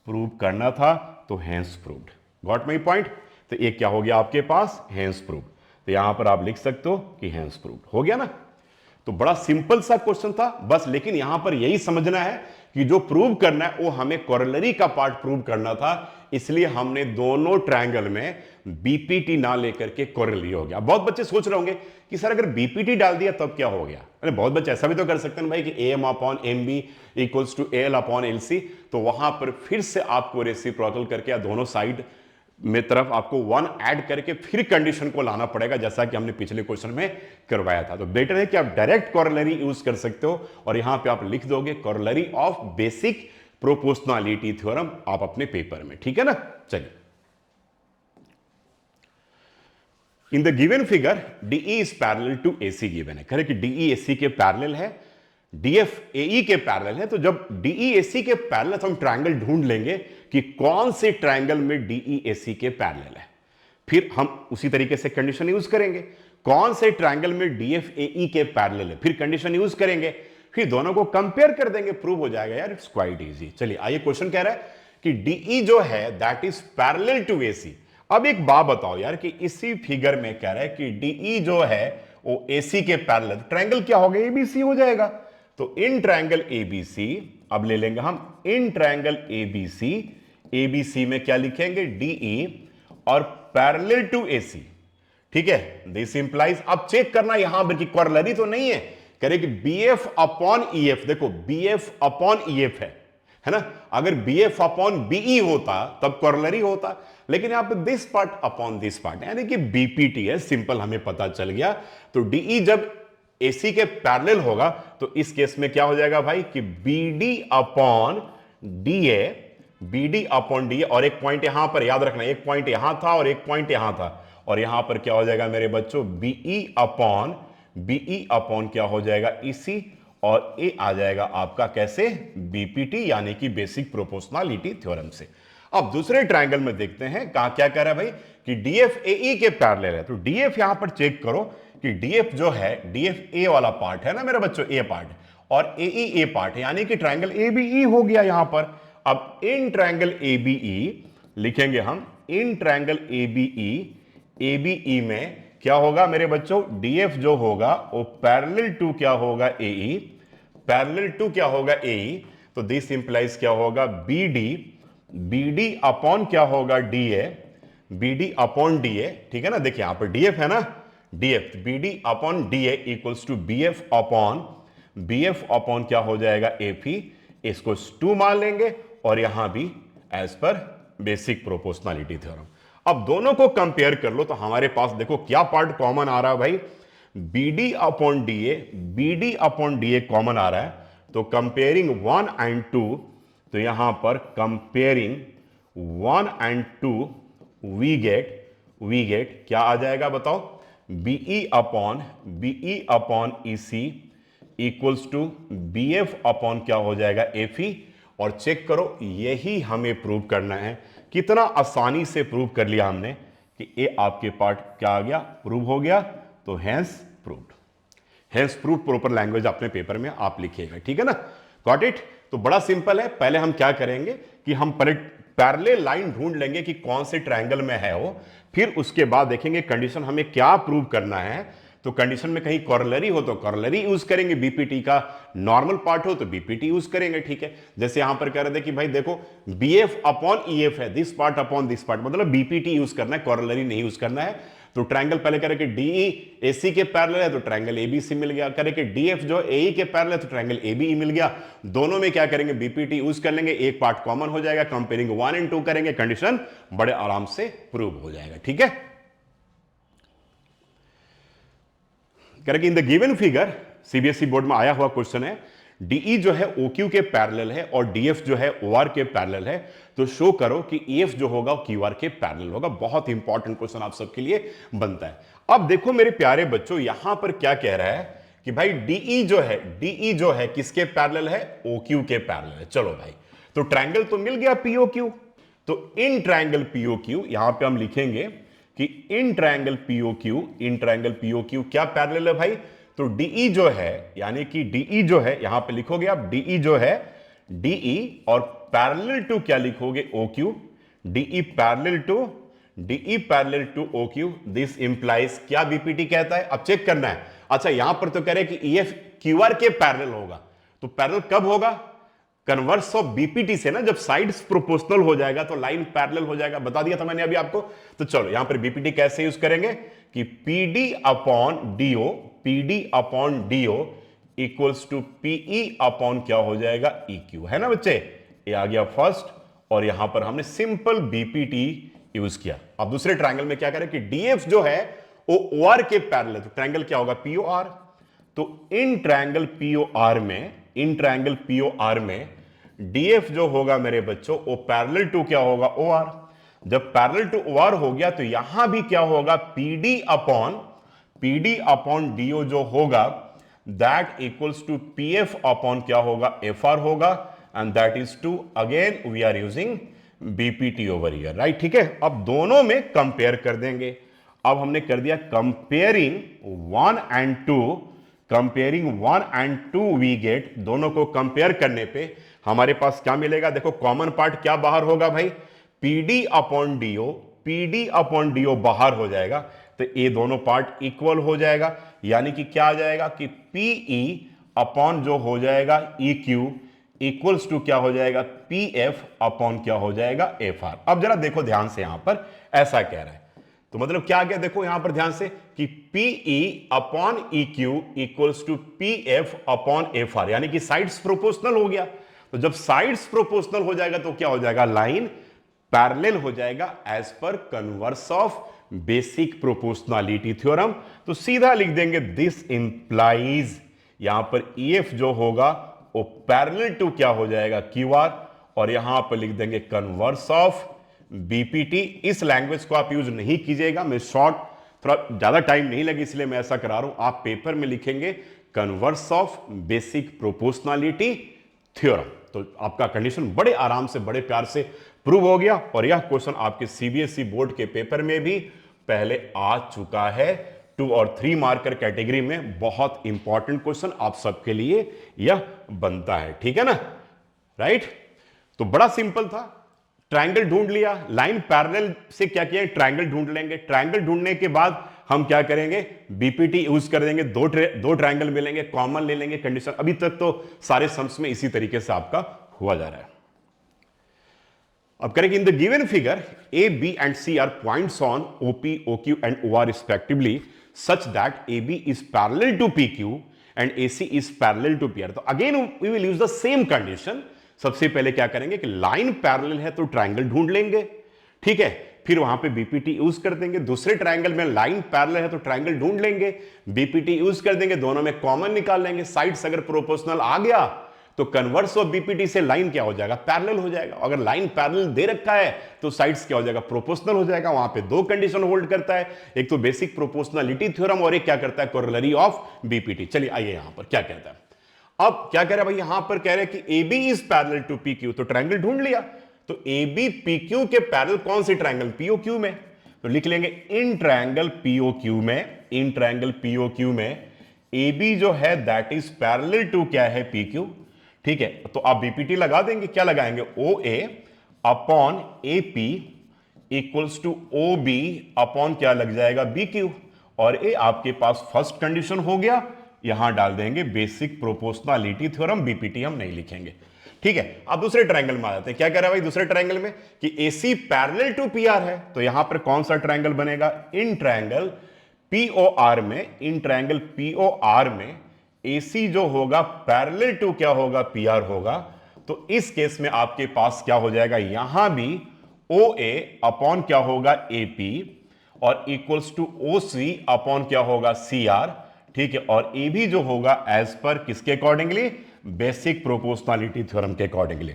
प्रूव करना था, तो hence proved. Got my point? तो ये क्या हो गया आपके पास, हेंस प्रूव्ड। तो यहां पर आप लिख सकते हो कि हेंस प्रूव्ड हो गया ना। तो बड़ा सिंपल सा क्वेश्चन था बस, लेकिन यहां पर यही समझना है कि जो प्रूव करना है वो हमें कोरोलरी का पार्ट प्रूव करना था, इसलिए हमने दोनों ट्रायंगल में बीपीटी ना लेकर के कोरोलरी हो गया। बहुत बच्चे सोच रहे होंगे कि सर अगर बीपीटी डाल दिया तब क्या हो गया। अरे बहुत बच्चे ऐसा भी तो कर सकते हैं भाई कि M upon M B equals to L upon L C, तो वहां पर फिर से आपको रेसिप्रोकल करके या दोनों साइड में तरफ आपको 1 ऐड करके फिर कंडीशन को लाना पड़ेगा, जैसा कि हमने पिछले क्वेश्चन में करवाया था। तो बेटर है कि आप डायरेक्ट कोरोलरी यूज कर सकते हो और यहां पे आप लिख दोगे corollary of basic proportionality theorem आप अपने पेपर में, ठीक है ना। चलिए, in the given figure DE is parallel to AC given है, कह कि डीई एसी के पैरेलल है, डीएफ एई के पैरेलल है। तो जब डीई एसी के पैरेलल तो हम ट्रायंगल ढूंढ लेंगे कि कौन से ट्रायंगल में डीई एसी के पैरेलल है, फिर हम उसी तरीके से कंडीशन यूज करेंगे। कौन से ट्रायंगल में डीएफ एई के पैरेलल है, फिर कंडीशन यूज करेंगे, फिर दोनों को कंपेयर कर देंगे, प्रूव हो जाएगा यार। It's quite easy. चलिए आइए, क्वेश्चन कह रहा है कि डीई जो है that is parallel to AC. अब एक बात बताओ यार कि इसी फिगर में कह रहा है कि डीई जो है वो एसी के पैरेलल, ट्रायंगल क्या हो गया, एबीसी हो जाएगा। तो इन ट्रायंगल एबीसी अब ले लेंगे हम, इन ट्रायंगल एबीसी, एबीसी में क्या लिखेंगे, डीई और पैरेलल टू एसी, ठीक है। दिस इंप्लाइज, अब चेक करना यहां पर कि कोरोलरी तो नहीं है, कह रहे कि बीएफ अपॉन ईएफ, देखो बीएफ अपॉन ईएफ है ना। अगर बीएफ अपॉन बीई होता तब कोरोलरी होता, लेकिन यहां पे this part upon this part, यानी कि बीपीटी है, सिंपल हमें पता चल गया। तो डीई जब एसी के पैरेलल होगा तो इस केस में क्या हो जाएगा भाई कि BD upon DA, BD upon DA, और एक पॉइंट यहां पर याद रखना, एक पॉइंट यहां था और एक पॉइंट यहां था, और यहां पर क्या हो जाएगा मेरे बच्चों, बीई अपॉन क्या हो जाएगा, इसी, और ए आ जाएगा आपका कैसे, बीपीटी, यानी कि बेसिक प्रोपोर्शनैलिटी थ्योरम से। अब दूसरे ट्रायंगल में देखते हैं कहा क्या कह रहा है भाई कि डीएफ एई के पैरेलल है। तो डीएफ यहां पर चेक करो कि डीएफ जो है, डीएफ ए वाला पार्ट है ना मेरे बच्चों, ए पार्ट, और एई ए पार्ट है, यानी कि ट्रायंगल एबीई हो गया यहां पर। अब इन ट्रायंगल एबीई लिखेंगे हम, इन ट्रायंगल एबीई, एबीई में क्या होगा मेरे बच्चों, डीएफ जो होगा वो पैरेलल टू क्या होगा, एई, पैरेलल टू क्या होगा, एई। तो दिस इंप्लाइज क्या होगा, बीडी, बीडी अपॉन क्या होगा, डीए, बीडी अपॉन डीए, ठीक है ना। देखिए यहां पर डीएफ है ना, DF, BD upon DA equals to BF upon क्या हो जाएगा, एफी, इसको 2 मान लेंगे, और यहां भी as per basic proportionality theorem. अब दोनों को कंपेयर कर लो तो हमारे पास देखो क्या पार्ट कॉमन आ रहा है भाई, BD upon DA, BD upon DA common आ रहा है। तो कंपेयरिंग 1 एंड 2, तो यहां पर कंपेयरिंग 1 एंड 2 वी गेट क्या आ जाएगा बताओ, BE upon EC equals to BF upon क्या हो जाएगा, एफई। और चेक करो यही हमें प्रूव करना है। कितना आसानी से प्रूव कर लिया हमने कि ए आपके पार्ट क्या आ गया, प्रूव हो गया। तो हैंस प्रूव्ड प्रॉपर लैंग्वेज अपने पेपर में आप लिखिएगा, ठीक है ना। Got it. तो बड़ा सिंपल है, पहले हम क्या करेंगे कि हम पहले पैरेलल लाइन ढूंढ लेंगे कि कौन से ट्रायंगल में है वो, फिर उसके बाद देखेंगे कंडीशन हमें क्या प्रूव करना है। तो कंडीशन में कहीं कोरोलरी हो तो कोरोलरी यूज करेंगे, बीपीटी का नॉर्मल पार्ट हो तो बीपीटी यूज करेंगे, ठीक है। जैसे यहां पर कह रहे थे कि भाई देखो बीएफ अपॉन ईएफ है, this part upon this part, मतलब बीपीटी यूज करना है, कोरोलरी नहीं यूज करना है। तो ट्रायंगल पहले कह रहे कि डीई एसी के पैरेलल है तो ट्रायंगल एबीसी मिल गया, कह रहे कि डीएफ जो एई के पैरेलल है तो ट्रायंगल एबीई मिल गया। दोनों में क्या करेंगे, बीपीटी यूज कर लेंगे, एक पार्ट कॉमन हो जाएगा, कंपेयरिंग 1 एंड 2 करेंगे, कंडीशन बड़े आराम से प्रूव हो जाएगा, ठीक है। Correct. In the given figure, CBSE board में आया हुआ क्वेश्चन है, डीई जो है ओक्यू के पैरेलल है और डीएफ जो है ओआर के पैरेलल है, तो शो करो कि ईएफ जो होगा क्यूआर के पैरेलल होगा। बहुत इंपॉर्टेंट क्वेश्चन आप सबके लिए बनता है। अब देखो मेरे प्यारे बच्चों, यहां पर क्या कह रहा है कि भाई डीई जो है किसके पैरेलल है, ओक्यू के पैरेलल है। चलो भाई, तो ट्रायंगल तो मिल गया पीओक्यू। तो इन ट्रायंगल पीओक्यू यहां पे हम लिखेंगे कि इन ट्रायंगल पीओक्यू क्या पैरेलल है भाई। तो डीई जो है, यानी कि डीई जो है, यहां पे लिखोगे आप डीई जो है, डीई और पैरेलल टू क्या लिखोगे, OQ, DE parallel to OQ. This implies क्या बीपीटी कहता है, अब चेक करना है। अच्छा यहां पर तो कह रहे कि ईएफ क्यूआर के पैरेलल होगा, तो पैरेलल कब होगा, कन्वर्स ऑफ बीपीटी से ना जब साइड्स प्रोपोर्शनल हो जाएगा तो लाइन पैरेलल हो जाएगा, बता दिया था मैंने अभी आपको। तो चलो यहां पर बीपीटी कैसे यूज करेंगे कि PD upon DO equals to PE upon क्या हो जाएगा EQ, है ना बच्चे। ये आ गया फर्स्ट, और यहां पर हमने सिंपल बीपीटी यूज किया। अब दूसरे ट्रायंगल में क्या करें कि डीएफ जो है वो OR के पैरेलल, तो ट्रायंगल क्या होगा POR। तो इन ट्रायंगल POR में डीएफ जो होगा मेरे बच्चों वो पैरेलल टू क्या होगा OR। जब पैरेलल टू OR हो गया तो यहां भी क्या होगा पीडी अपॉन डीओ जो होगा that equals to PF upon क्या होगा FR होगा, and that is to again we are using BPT over here, right. ठीक है, अब दोनों में कंपेयर कर देंगे। अब हमने कर दिया कंपेयरिंग 1 and 2 वी गेट, दोनों को कंपेयर करने पे हमारे पास क्या मिलेगा, देखो कॉमन पार्ट क्या बाहर होगा भाई, पीडी अपॉन डीओ बाहर हो जाएगा, तो ये दोनों पार्ट इक्वल हो जाएगा, यानी कि क्या आ जाएगा कि पीई अपॉन जो हो जाएगा EQ इक्वल्स टू क्या हो जाएगा PF अपॉन क्या हो जाएगा FR। अब जरा देखो ध्यान से, यहां पर ऐसा कह रहा है तो मतलब क्या गया, देखो यहां पर ध्यान से कि PE upon EQ equals to PF upon FR, यानी कि साइड्स प्रोपोर्शनल हो गया। तो जब साइड्स प्रोपोर्शनल हो जाएगा तो क्या हो जाएगा, लाइन पैरेलल हो जाएगा as per converse of basic proportionality theorem. तो सीधा लिख देंगे दिस इंप्लाइज, यहां पर EF जो होगा वो पैरेलल टू क्या हो जाएगा QR, और यहां पर लिख देंगे कन्वर्स ऑफ बीपीटी। इस लैंग्वेज को आप यूज नहीं कीजिएगा, मैं शॉर्ट थोड़ा ज्यादा टाइम नहीं लगी इसलिए मैं ऐसा करा रहा हूं। आप पेपर में लिखेंगे converse of basic proportionality theorem, तो आपका कंडीशन बड़े आराम से बड़े प्यार से प्रूव हो गया। और यह क्वेश्चन आपके CBSE बोर्ड के पेपर में भी पहले आ चुका है, 2 और 3 मार्कर कैटेगरी में बहुत इंपॉर्टेंट क्वेश्चन आप सबके लिए यह बनता है, ठीक है ना, राइट। तो बड़ा सिंपल था, ट्रायंगल ढूंढ लिया, लाइन पैरेलल से क्या किया, ट्रायंगल ढूंढ लेंगे। ट्रायंगल ढूंढने के बाद हम क्या करेंगे, बीपीटी यूज कर देंगे, दो ट्रायंगल मिलेंगे, कॉमन ले लेंगे कंडीशन। अभी तक तो सारे सम्स में इसी तरीके से आपका हुआ जा रहा है। अब करेंगे in the given figure A, B and C are points on OP, OQ and OR respectively such that AB is parallel to PQ and AC is parallel to PR। तो again we will use the same condition. सबसे पहले क्या करेंगे कि लाइन पैरेलल है तो ट्रायंगल ढूंढ लेंगे, ठीक है, फिर वहां पे बीपीटी यूज कर देंगे। दूसरे ट्रायंगल में लाइन पैरेलल है तो ट्रायंगल ढूंढ लेंगे, बीपीटी यूज कर देंगे, दोनों में कॉमन निकाल लेंगे। साइड्स अगर प्रोपोर्शनल आ गया तो कन्वर्स ऑफ बीपीटी से लाइन क्या हो जाएगा, पैरेलल हो जाएगा। अगर लाइन पैरेलल दे रखा है तो साइड्स क्या हो जाएगा, प्रोपोर्शनल हो जाएगा। वहां पे दो कंडीशन होल्ड करता है, एक तो बेसिक प्रोपोर्शनलिटी थ्योरम और एक क्या करता है, कोरोलरी ऑफ बीपीटी। चलिए आइए यहां पर क्या कहता है। अब क्या कह रहा है भाई, यहां पर कह रहे हैं कि AB is parallel to PQ, तो ट्रायंगल ढूंढ लिया। तो AB PQ के पैरेलल कौन सी ट्रायंगल, POQ में, तो लिख लेंगे इन ट्रायंगल POQ में, इन ट्रायंगल POQ में AB जो है दैट इज पैरेलल टू क्या है, PQ, ठीक है। तो आप बीपीटी लगा देंगे, क्या लगाएंगे, OA upon AP equals to OB upon क्या लग जाएगा, BQ, और ये आपके पास फर्स्ट कंडीशन हो गया। यहां डाल देंगे बेसिक प्रोपोर्शनलिटी थ्योरम, बीपीटी हम नहीं लिखेंगे, ठीक है। अब दूसरे ट्रायंगल में आ जाते हैं। क्या कह रहा है भाई दूसरे ट्रायंगल में कि AC पैरेलल टू PR है, तो यहां पर कौन सा ट्रायंगल बनेगा, इन ट्रायंगल POR में, इन ट्रायंगल POR में AC जो होगा पैरेलल टू क्या होगा, PR होगा। तो इस केस में आपके पास क्या हो जाएगा, यहां भी OA अपॉन क्या होगा, AP, और इक्वल्स टू OC अपॉन क्या होगा, CR, ठीक है। और AB जो होगा एज पर किसके अकॉर्डिंगली, बेसिक प्रोपोर्शनलिटी थ्योरम के अकॉर्डिंगली।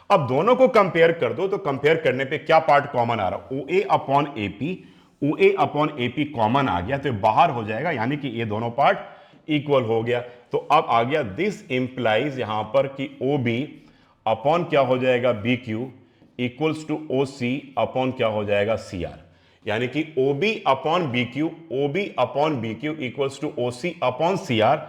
अब दोनों को कंपेयर कर दो, तो कंपेयर करने पे क्या पार्ट कॉमन आ रहा, OA upon AP, OA upon AP common आ गया तो बाहर हो जाएगा, यानी कि ये दोनों पार्ट इक्वल हो गया। तो अब आ गया दिस इंप्लाइज यहां पर कि OB अपॉन क्या हो जाएगा, BQ equals to OC upon क्या हो जाएगा, CR, यानी कि OB upon BQ equals to OC upon CR।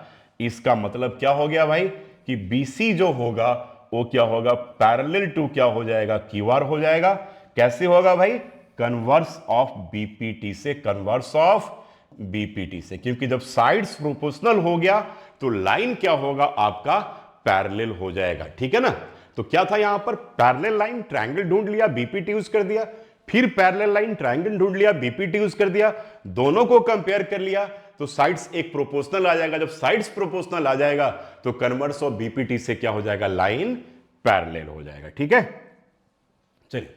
इसका मतलब क्या हो गया भाई कि BC जो होगा वो क्या होगा, पैरेलल टू क्या हो जाएगा, QR हो जाएगा। कैसे होगा भाई, कन्वर्स ऑफ बीपीटी से, कन्वर्स ऑफ बीपीटी से, क्योंकि जब साइड्स प्रोपोर्शनल हो गया तो लाइन क्या होगा आपका, पैरेलल हो जाएगा, ठीक है ना। तो क्या था यहां पर, पैरेलल लाइन ट्रायंगल ढूंढ लिया, बीपीटी यूज कर दिया, फिर पैरेलल लाइन ट्रायंगल ढूंढ लिया, बीपीटी यूज कर दिया, दोनों को कंपेयर कर लिया तो साइड्स एक प्रोपोर्शनल आ जाएगा। जब साइड्स प्रोपोर्शनल आ जाएगा तो कन्वर्स ऑफ बीपीटी से क्या हो जाएगा, लाइन पैरेलल हो जाएगा। ठीक है, चलिए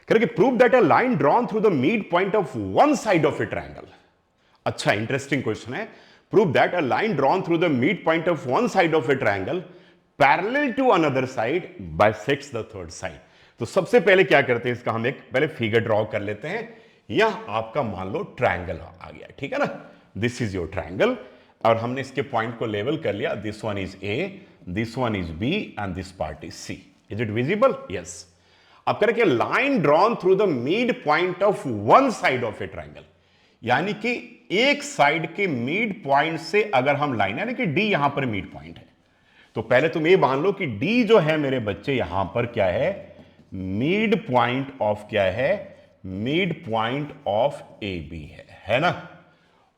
करेंगे prove that a line drawn through the mid point of one side of a triangle. अच्छा इंटरेस्टिंग क्वेश्चन है। Prove that a line drawn through the mid point of one side of a triangle parallel to another side bisects the third side. तो सबसे पहले क्या करते हैं, इसका हम एक पहले फिगर ड्रॉ कर लेते हैं। यह आपका मान लो ट्रायंगल आ गया, ठीक है ना, दिस इज योर ट्रायंगल, और हमने इसके पॉइंट को लेवल कर लिया, this one is A, this one is B and this part is C. Is it visible? Yes. अब करके line drawn through the mid point of one side of a triangle, यानी कि एक साइड के मिड पॉइंट से अगर हम लाइन, यानी कि डी यहां पर मिड पॉइंट है, तो पहले तुम ये मान लो कि डी जो है मेरे बच्चे यहां पर क्या है, मिड पॉइंट ऑफ क्या है, mid point of A B है ना।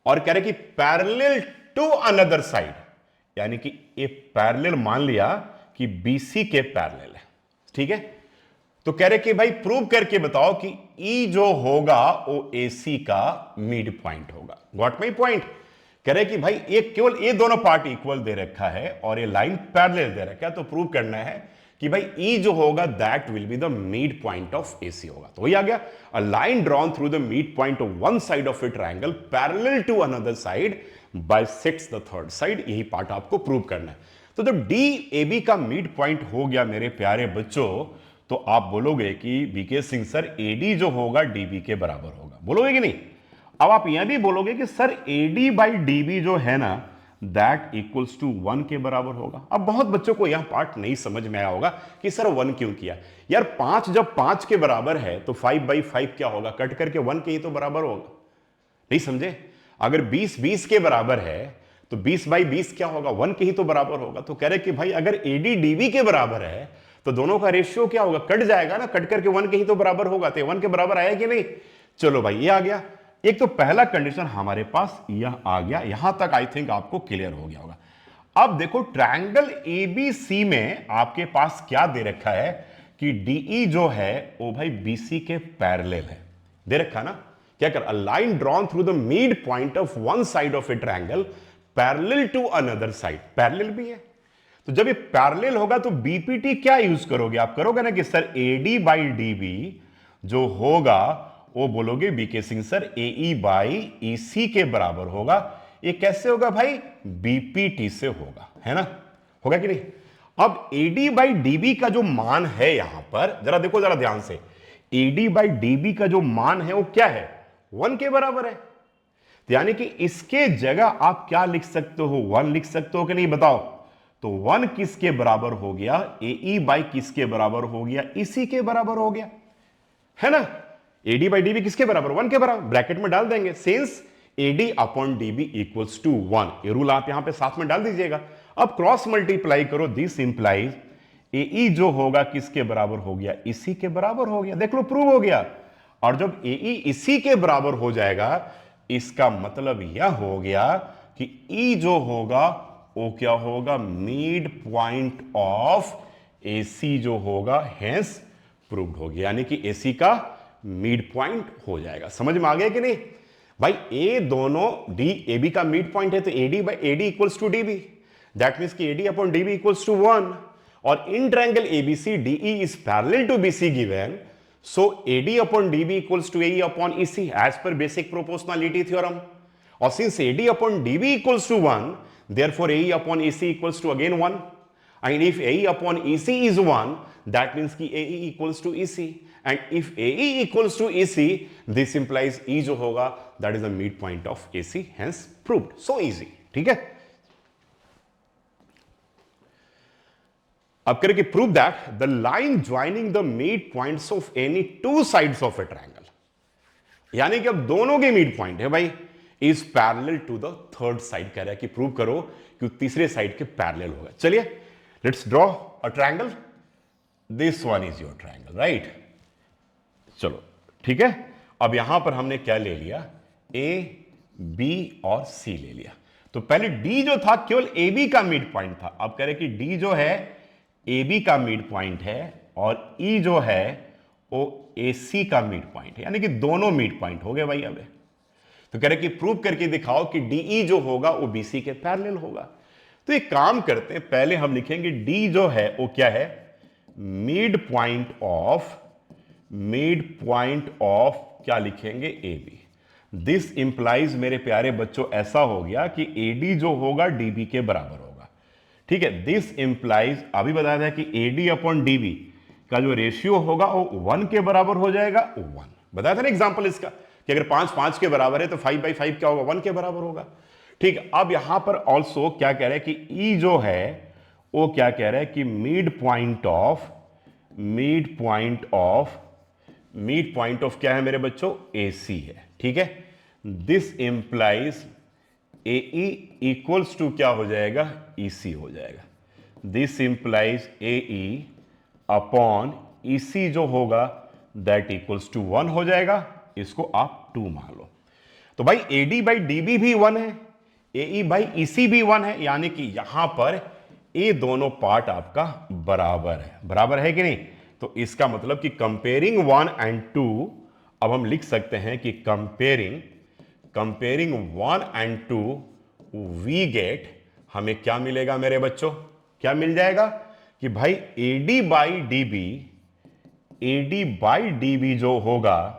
और कह रहे कि पैरेलल टू अनदर साइड, यानी कि ये पैरेलल मान लिया कि बीसी के पैरेलल है, ठीक है। तो कह रहे कि भाई प्रूव करके बताओ कि ई जो होगा वो एसी का मिड पॉइंट होगा। Got my point? कह रहे कि भाई ये केवल ये दोनों पार्ट इक्वल दे रखा है और ये लाइन पैरेलल दे रखा है, तो प्रूव करना है कि भाई ई जो होगा that will be the mid point of AC होगा। तो वही आ गया, a line drawn through the mid point of one side of a triangle parallel to another side bisects the third side. यही पार्ट आपको प्रूव करना है। तो जब डी ए बी का मिड पॉइंट हो गया मेरे प्यारे बच्चों, तो आप बोलोगे कि बीके सिंह सर एडी जो होगा डीबी के बराबर होगा, बोलोगे कि नहीं? अब आप यह भी बोलोगे कि सर एडी बाई डीबी जो है ना दैट इक्वल्स टू 1 के बराबर होगा। अब बहुत बच्चों को यह पार्ट नहीं समझ में आया होगा कि सर 1 क्यों किया यार, 5 जब 5 के बराबर है तो 5/5 क्या होगा, कट करके 1 के ही तो बराबर होगा, नहीं समझे? अगर 20 20 के बराबर है तो 20/20 क्या होगा, 1 के ही तो बराबर होगा। तो कह रहे कि भाई अगर एडी डीबी के बराबर है तो दोनों का रेशियो क्या होगा, कट जाएगा ना, कट करके 1 के ही तो बराबर होगा। तो 1 के बराबर आया कि नहीं? चलो भाई ये आ गया। एक तो पहला कंडीशन हमारे पास यह आ गया, यहां तक आई थिंक आपको क्लियर हो गया होगा। अब देखो ट्रायंगल एबीसी में आपके पास क्या दे रखा है कि डीई जो है वो भाई बीसी के पैरेलल है, दे रखा ना। क्या कर, a line drawn through the mid point of one side of a triangle parallel to another side, parallel भी है। तो जब ये पैरेलल होगा तो बीपीटी क्या यूज करोगे, आप करोगे ना कि सर एडी बाई डीबी जो होगा वो बोलोगे BK Singh sir AE by EC के बराबर होगा। ये कैसे होगा भाई, बीपीटी से होगा, है ना, होगा कि नहीं? अब एडी बाई डीबी का जो मान है यहां पर जरा देखो, जरा ध्यान से, एडी बाई डीबी का जो मान है वो क्या है, 1 के बराबर है। तो यानी कि इसके जगह आप क्या लिख सकते हो, 1 लिख सकते हो कि नहीं, बताओ? तो 1 किसके बराबर हो गया, एई बाई किसके बराबर हो गया, इसी के बराबर हो गया, है ना। एडी बाई डीबी किसके बराबर, 1 के बराबर, ब्रैकेट में डाल देंगे, since AD upon DB equals to 1, ये रूल आप यहां पे साथ में डाल दीजिएगा। अब क्रॉस मल्टीप्लाई करो, दिस इंप्लाइज एई जो होगा किसके बराबर हो गया, इसी के बराबर हो गया। देख लो प्रूव हो गया। और जब एई इसी के बराबर हो जाएगा इसका मतलब यह हो गया कि ई जो होगा वो क्या होगा, मिड पॉइंट ऑफ एसी जो होगा, हेंस प्रूव्ड हो गया, यानी कि एसी का मिड पॉइंट हो जाएगा। समझ में आ गया कि नहीं भाई? ए दोनों डी ए बी का मिड पॉइंट है तो AD by AD equals to DB, that means कि AD upon DB equals to 1। और in triangle ABC DE is parallel to BC given, so AD upon DB equals to AE upon EC as per basic proportionality theorem. और since AD upon DB equals to 1, therefore AE upon EC equals to again 1, and if AE upon EC is 1, that means कि AE equals to EC, and if AE equals to EC, this implies E जो होगा that is the midpoint of AC, hence proved. So easy, ठीक है? अब करके prove that the line joining the midpoints of any two sides of a triangle, यानी कि अब दोनों के मिड पॉइंट है भाई, is parallel to the third side. कह रहा है कि प्रूव करो कि तीसरे साइड के पैरेलल होगा। चलिए let's draw a triangle, this one is your triangle, right? चलो ठीक है। अब यहां पर हमने क्या ले लिया, ए बी और सी ले लिया। तो पहले डी जो था केवल ए बी का मिड पॉइंट था, अब कह रहे कि डी जो है ए बी का मिड पॉइंट है और ई जो है वो ए सी का मिड पॉइंट है, यानी कि दोनों मिड पॉइंट हो गए भाई। अब तो कह रहे कि प्रूव करके दिखाओ कि डीई जो होगा वो बीसी के पैरेलल होगा। तो एक काम करते हैं, पहले हम लिखेंगे डी जो है वो क्या है, मिड पॉइंट ऑफ क्या लिखेंगे, ए बी। दिस इंप्लाइज मेरे प्यारे बच्चों ऐसा हो गया कि एडी जो होगा डीबी के बराबर होगा। ठीक है, दिस इंप्लाइज अभी बताया था कि एडी अपॉन डीबी का जो रेशियो होगा वो 1 के बराबर हो जाएगा। 1 बताया था ना एग्जांपल इसका कि अगर 5 5 के बराबर है तो 5/5 क्या होगा, 1 के बराबर होगा। ठीक, अब यहां पर ऑल्सो क्या कह रहा है कि ई जो है वो क्या कह रहा है कि मिड पॉइंट ऑफ क्या है मेरे बच्चों, ए सी है। ठीक है, this implies A E equals to क्या हो जाएगा, ई सी हो जाएगा। This implies A E upon E C जो होगा दैट इक्वल्स टू 1 हो जाएगा। इसको आप 2 मान लो। तो भाई एडी बाई डीबी भी 1 है, एई बाई ईसी भी 1 है, यानी कि यहां पर ये दोनों पार्ट आपका बराबर है कि नहीं। तो इसका मतलब कि कंपेयरिंग 1 एंड 2, अब हम लिख सकते हैं कि कंपेयरिंग 1 एंड 2 वी गेट, हमें क्या मिलेगा मेरे बच्चों, क्या मिल जाएगा कि भाई एडी बाई डीबी जो होगा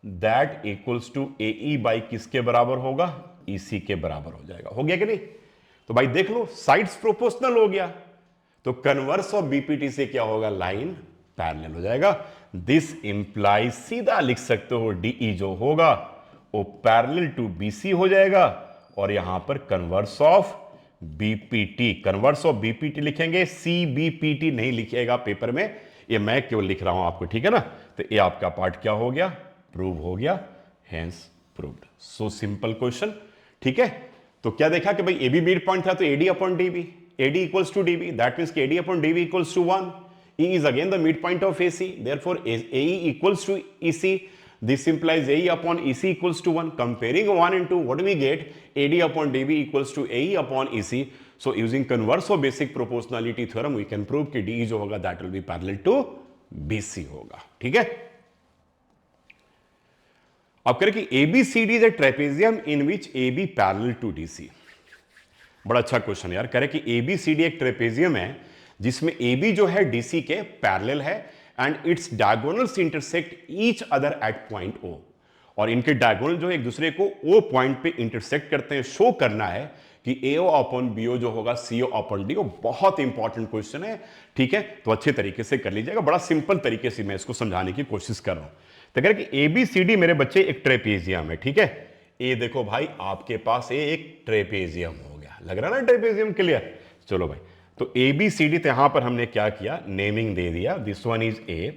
that equals to AE by किसके बराबर होगा, ईसी के बराबर हो जाएगा। हो गया कि नहीं। तो भाई देख लो साइड्स प्रोपोर्शनल हो गया, तो कन्वर्स ऑफ बीपीटी से क्या होगा, लाइन पैरेलल हो जाएगा। दिस इंप्लाइज सीधा लिख सकते हो डीई जो होगा वो पैरेलल टू बीसी हो जाएगा, और यहां पर कन्वर्स ऑफ बीपीटी लिखेंगे, सीबीपीटी नहीं लिखिएगा पेपर में, ये मैं केवल लिख रहा हूं आपको, ठीक है ना। तो ये आपका पार्ट क्या हो गया, प्रूव हो गया, hence proved. So simple question. ठीक है, तो क्या देखा कि भाई ए बी मिड पॉइंट था तो AD upon DB, AD equals to DB, that means AD upon DB equals to 1। E is again the mid point of AC, therefore AE equals to EC. This implies AE upon EC equals to 1। Comparing 1 and 2, what do we get? AD upon DB equals to AE upon EC. So using converse of basic proportionality theorem we can prove कि DE जो होगा that will be parallel to BC होगा। ठीक है, अब करें कि ABCD is a trapezium in which AB parallel to DC। बड़ा अच्छा क्वेश्चन यार। करें कि ABCD एक ट्रेपेजियम है जिसमें AB जो है DC के पैरेलल है and its diagonals intersect each other at point O, और इनके डायगोनल जो है एक दूसरे को O पॉइंट पे इंटरसेक्ट करते हैं। शो करना है कि AO अपॉन BO जो होगा CO अपॉन DO। बहुत इंपॉर्टेंट क्वेश्चन है। ठीक है, तो अच्छे तरीके से कर लीजिएगा, बड़ा सिंपल तरीके से मैं इसको समझाने की कोशिश कर रहा हूं। तो कह रहे कि ABCD मेरे बच्चे एक ट्रेपेजियम है। ठीक है, ये देखो भाई आपके पास ये एक ट्रेपेजियम हो गया, लग रहा ना ट्रेपेजियम, क्लियर। चलो भाई, तो ABCD, तो यहां पर हमने क्या किया, नेमिंग दे दिया, this one is A,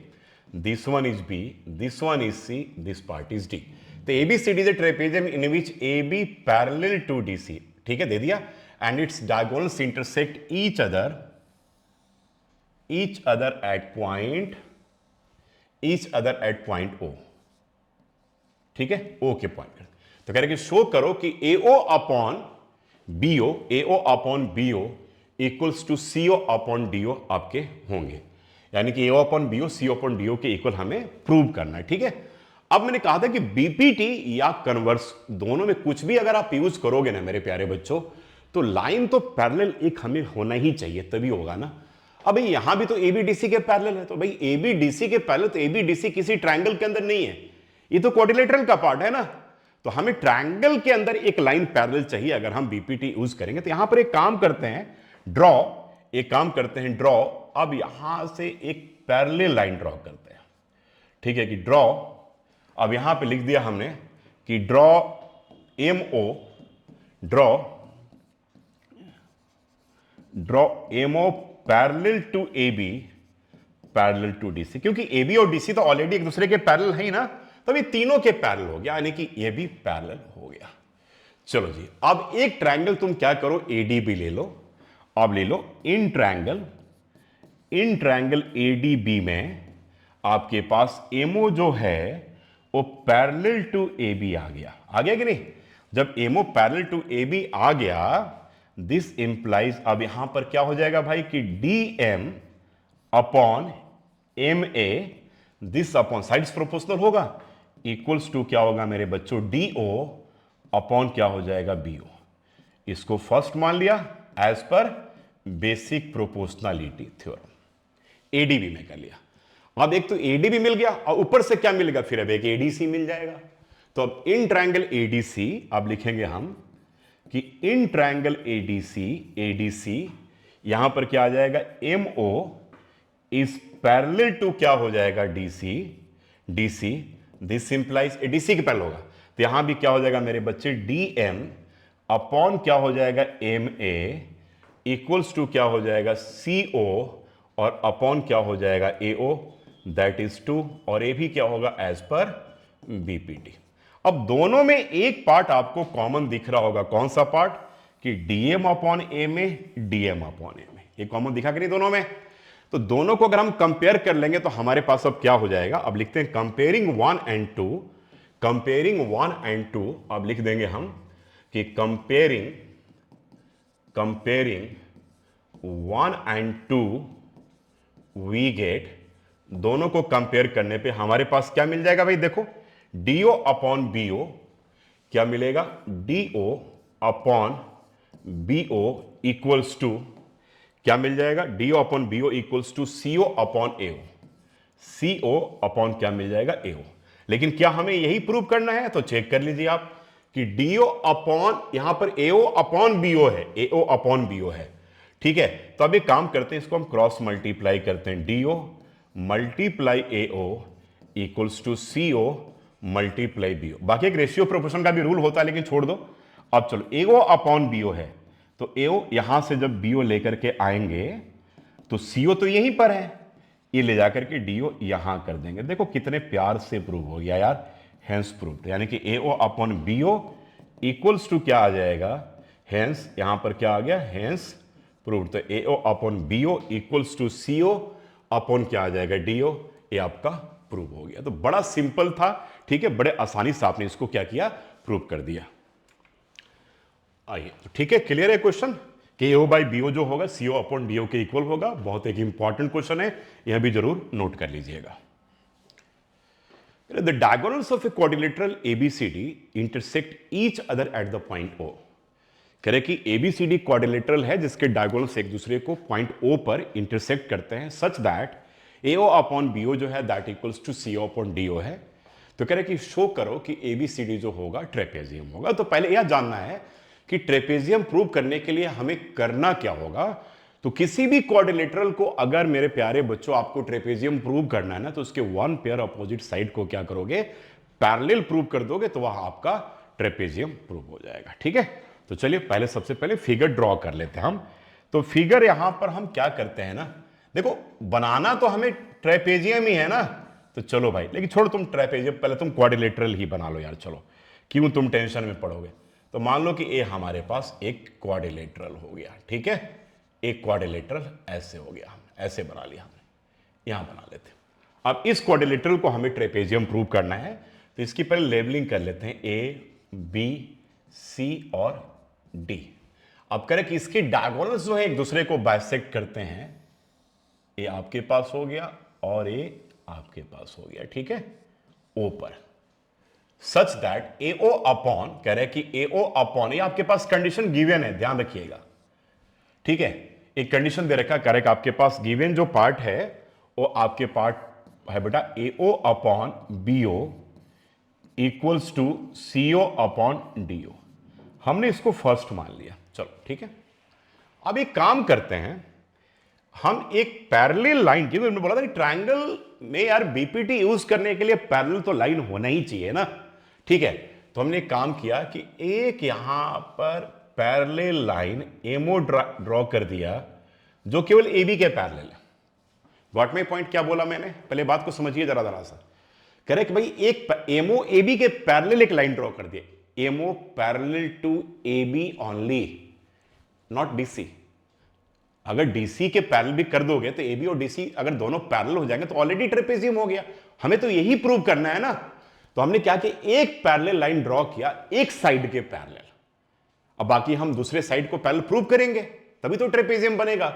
this one is B, this one is C, this part is D। तो ABCD is a trapezium in which AB parallel to DC, ठीक है, दे दिया, and its diagonals intersect each other at point O। ठीक है, O के पॉइंट। तो कह रहे कि शो करो कि AO upon BO equals to CO upon DO आपके होंगे, यानी कि AO upon BO CO upon DO के इक्वल हमें प्रूव करना है। ठीक है, अब मैंने कहा था कि BPT या कन्वर्स दोनों में कुछ भी अगर आप यूज करोगे ना मेरे प्यारे बच्चों, तो लाइन तो पैरेलल एक हमें होना ही चाहिए, तभी होगा ना। अब यहां भी तो ABDC के पैरेलल है, तो भाई ABDC के पैरेलल, तो ABDC किसी ट्रायंगल के अंदर नहीं है, ये तो क्वाड्रिलेटरल का पार्ट है ना। तो हमें ट्रायंगल के अंदर एक लाइन पैरेलल चाहिए अगर हम BPT यूज करेंगे। तो यहां पर एक काम करते हैं, ड्रॉ। अब यहां से एक पैरेलल लाइन ड्रॉ करते हैं। ठीक है, कि ड्रॉ, अब यहां पे लिख दिया हमने कि draw MO parallel to AB parallel to DC, क्योंकि AB और DC तो ऑलरेडी एक दूसरे के पैरेलल है ही ना, तो ये तीनों के पैरेलल हो गया, यानी कि ये भी पैरेलल हो गया। चलो जी, अब एक ट्रायंगल तुम क्या करो, ADB ले लो। अब ले लो इन ट्रायंगल ADB में आपके पास MO जो है वो पैरेलल टू AB आ गया कि नहीं। जब MO पैरेलल टू AB आ गया, दिस इंप्लाइज, अब यहां पर क्या हो जाएगा भाई कि DM upon M A, this upon sides proportional होगा, इक्वल्स टू क्या होगा मेरे बच्चों, डी ओ अपॉन क्या हो जाएगा, बी ओ। इसको फर्स्ट मान लिया as per basic proportionality theorem, ADB में कर लिया। अब एक तो एडीबी मिल गया और ऊपर से क्या मिलेगा, फिर अब एक एडीसी मिल जाएगा। तो अब इन ट्रायंगल एडीसी अब लिखेंगे हम कि इन ट्रायंगल एडीसी, एडीसी यहां पर क्या आ जाएगा, M O is parallel to क्या हो जाएगा, DC, DC this implies ADC के पैरेलल होगा। तो यहां भी क्या हो जाएगा मेरे बच्चे, डी एम अपॉन क्या हो जाएगा, एम ए इक्वल्स टू क्या हो जाएगा, सी ओ और अपॉन क्या हो जाएगा, ए ओ, दैट इज 2, और ए भी क्या होगा एज पर बीपीटी। अब दोनों में एक पार्ट आपको कॉमन दिख रहा होगा, कौन सा पार्ट, कि DM upon M A, DM upon M A, ये कॉमन दिखा कि नहीं दोनों में। तो दोनों को अगर हम कंपेयर कर लेंगे तो हमारे पास अब क्या हो जाएगा, अब लिखते हैं कंपेयरिंग 1 एंड 2, कंपेयरिंग 1 एंड 2, अब लिख देंगे हम कि कंपेयरिंग 1 एंड 2 वी गेट, दोनों को कंपेयर करने पे हमारे पास क्या मिल जाएगा भाई, देखो डीओ अपॉन बीओ क्या मिलेगा, DO upon BO equals to क्या मिल जाएगा, DO upon BO equals to CO upon AO, CO upon क्या मिल जाएगा, एओ। लेकिन क्या हमें यही प्रूव करना है, तो चेक कर लीजिए आप कि डीओ अपॉन यहां पर एओ अपॉन बीओ है, एओ अपॉन बीओ है, ठीक है। तो अब एक काम करते हैं, इसको हम क्रॉस मल्टीप्लाई करते हैं, DO multiply AO equals to CO multiply BO. बाकी एक रेशियो प्रोपोर्शन का भी रूल होता है, लेकिन छोड़ दो। अब चलो एओ अपॉन बीओ है, तो एओ यहां से जब बीओ लेकर के आएंगे तो सीओ तो यहीं पर है, ये ले जाकर के डीओ यहां कर देंगे। देखो कितने प्यार से प्रूव हो गया यार, हेंस प्रूव्ड, यानी कि एओ अपॉन बीओ इक्वल्स टू क्या आ जाएगा, हेंस यहां पर क्या आ गया, हेंस प्रूव्ड। तो AO upon BO equals to CO upon क्या आ जाएगा, डीओ, ये आपका प्रूव हो गया। तो बड़ा सिंपल था, ठीक है, बड़े आसानी से आपने इसको क्या किया, प्रूव कर दिया। आइए, तो ठीक है, क्लियर है क्वेश्चन कि एओ बाई बीओ जो होगा सीओ अपॉन डीओ के इक्वल होगा। बहुत एक इंपॉर्टेंट क्वेश्चन है, यह भी जरूर नोट कर लीजिएगा। The diagonals of a quadrilateral ABCD intersect each other at the point O. कह रहे कि एबीसीडी क्वाड्रिलेटरल है जिसके डायगोनल्स एक दूसरे को पॉइंट ओ पर इंटरसेक्ट करते हैं, such that AO upon BO जो है that equals to CO upon DO है। तो कह रहे कि शो करो कि एबीसीडी जो होगा ट्रेपेजियम होगा। तो पहले यह जानना है कि ट्रेपेजियम प्रूव करने के लिए हमें करना क्या होगा। तो किसी भी क्वाड्रिलेटरल को अगर मेरे प्यारे बच्चों आपको ट्रेपेजियम प्रूव करना है ना, तो उसके वन पेयर अपोजिट साइड को क्या करोगे, पैरेलल प्रूव कर दोगे, तो वह आपका ट्रेपेजियम प्रूव हो जाएगा। ठीक है, तो चलिए पहले सबसे पहले फिगर ड्रॉ कर लेते हैं हम। तो फिगर यहां पर हम क्या करते हैं ना, देखो बनाना तो हमें ट्रेपेजियम ही है ना, तो चलो भाई, लेकिन छोड़ो तुम ट्रेपेजियम, पहले तुम क्वाड्रिलेटरल ही बना लो यार, चलो क्यों तुम टेंशन में पड़ोगे। तो मान लो कि ये हमारे पास एक क्वाड्रिलेटरल हो गया, ठीक है, एक क्वाड्रिलेटरल ऐसे हो गया, ऐसे बना लिया हमने, यहां बना लेते हैं। अब इस क्वाड्रिलेटरल को हमें ट्रेपेजियम प्रूव करना है, तो इसकी पहले लेबलिंग कर लेते हैं, ए बी सी और डी। अब करें कि इसके डायगोनल्स जो है एक दूसरे को बाइसेक्ट करते हैं, ये आपके पास हो गया और ये आपके पास हो गया, ठीक है, ओ पर, सच दैट एओ अपॉन, कह रहे कि एओ अपॉन, ये आपके पास कंडीशन गिवन है, ध्यान रखिएगा, ठीक है, एक कंडीशन दे रखा, करेक्ट, आपके पास गिवन जो पार्ट है वो आपके पार्ट है बेटा AO upon BO equals to CO upon DO. हमने इसको फर्स्ट मान लिया, चलो ठीक है। अब एक काम करते हैं, हम एक पैरेलल लाइन, क्योंकि हमने बोला था कि ट्रायंगल में यार बीपीटी यूज करने के लिए पैरेलल तो लाइन होना ही चाहिए ना, ठीक है। तो हमने एक काम किया कि एक यहां पर पैरेलल लाइन एमओ ड्रॉ कर दिया जो केवल एबी के पैरेलल है। व्हाट माय पॉइंट, क्या बोला मैंने, पहले बात को समझिए जरा जरा सा। कह रहे कि भाई एक एमओ एबी के पैरेलल एक लाइन ड्रॉ कर दिए, MO parallel to AB only, not DC. अगर डीसी के पैरेलल भी कर दोगे तो एबी और डीसी अगर दोनों पैरेलल हो जाएंगे तो ऑलरेडी ट्रेपेजियम हो गया। हमें तो यही प्रूव करना है ना, तो हमने क्या किया, एक पैरेलल लाइन ड्रॉ किया एक साइड के पैरेलल, अब बाकी हम दूसरे साइड को पैरेलल प्रूव करेंगे तभी तो ट्रेपेजियम बनेगा।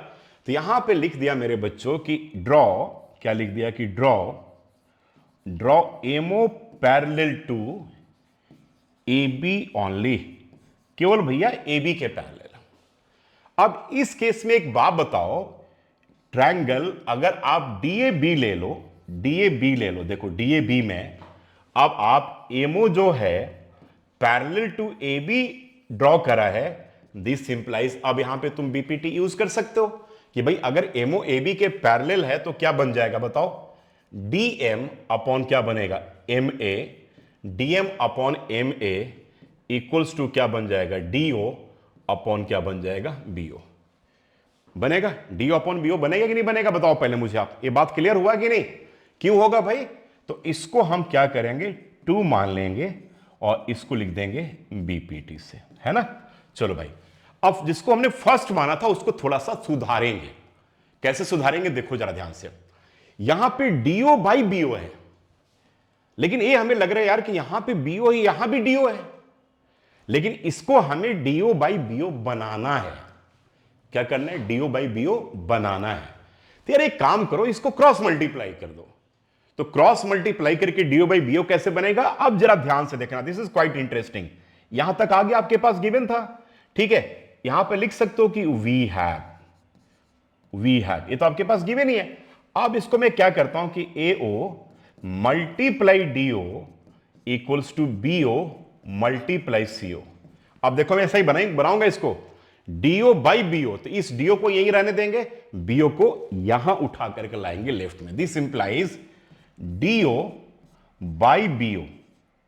तो यहां पे लिख दिया मेरे बच्चों कि ड्रॉ, क्या लिख दिया कि draw MO parallel to A B only, केवल भैया ए बी के पैरेलल। अब इस केस में एक बात बताओ, ट्रायंगल अगर आप DAB ले लो, DAB ले लो, देखो DAB में अब आप एमओ जो है parallel to A B draw करा है, दिस इंप्लाइज, अब यहां पे तुम बीपीटी यूज कर सकते हो कि भाई अगर एमओ ए बी के पैरेलल है तो क्या बन जाएगा बताओ, डीएम अपॉन क्या बनेगा, M A, DM upon M A equals to क्या बन जाएगा, डीओ अपॉन क्या बन जाएगा, बीओ बनेगा। डी अपॉन बीओ बनेगा कि नहीं बनेगा बताओ पहले मुझे आप, ये बात क्लियर हुआ कि नहीं, क्यों होगा भाई, तो इसको हम क्या करेंगे 2 मान लेंगे और इसको लिख देंगे बीपीटी से, है ना। चलो भाई, अब जिसको हमने फर्स्ट माना था उसको थोड़ा सा सुधारेंगे, कैसे सुधारेंगे देखो जरा ध्यान से। यहां पे डीओ बाई बीओ है, लेकिन ये हमें लग रहा है यार कि यहां पे बीओ है, यहां भी डीओ है, लेकिन इसको हमें डीओ बाई बीओ बनाना है। क्या करना है, डीओ बाई बीओ बनाना है। तो यार एक काम करो, इसको क्रॉस मल्टीप्लाई कर दो। तो क्रॉस मल्टीप्लाई करके डीओ बाई बीओ कैसे बनेगा, अब जरा ध्यान से देखना, दिस इज क्वाइट इंटरेस्टिंग। यहां तक आगे आपके पास गिवन था, ठीक है, यहां पे लिख सकते हो कि वी हैव, ये तो आपके पास गिवन ही है। अब इसको मैं क्या करता हूं कि AO multiply DO equals to BO multiply CO. अब देखो मैं ऐसा ही बनाऊंगा इसको, डीओ बाई बीओ, तो इस डीओ को यही रहने देंगे, बीओ को यहां उठा करके लाएंगे लेफ्ट में, this implies DO by BO,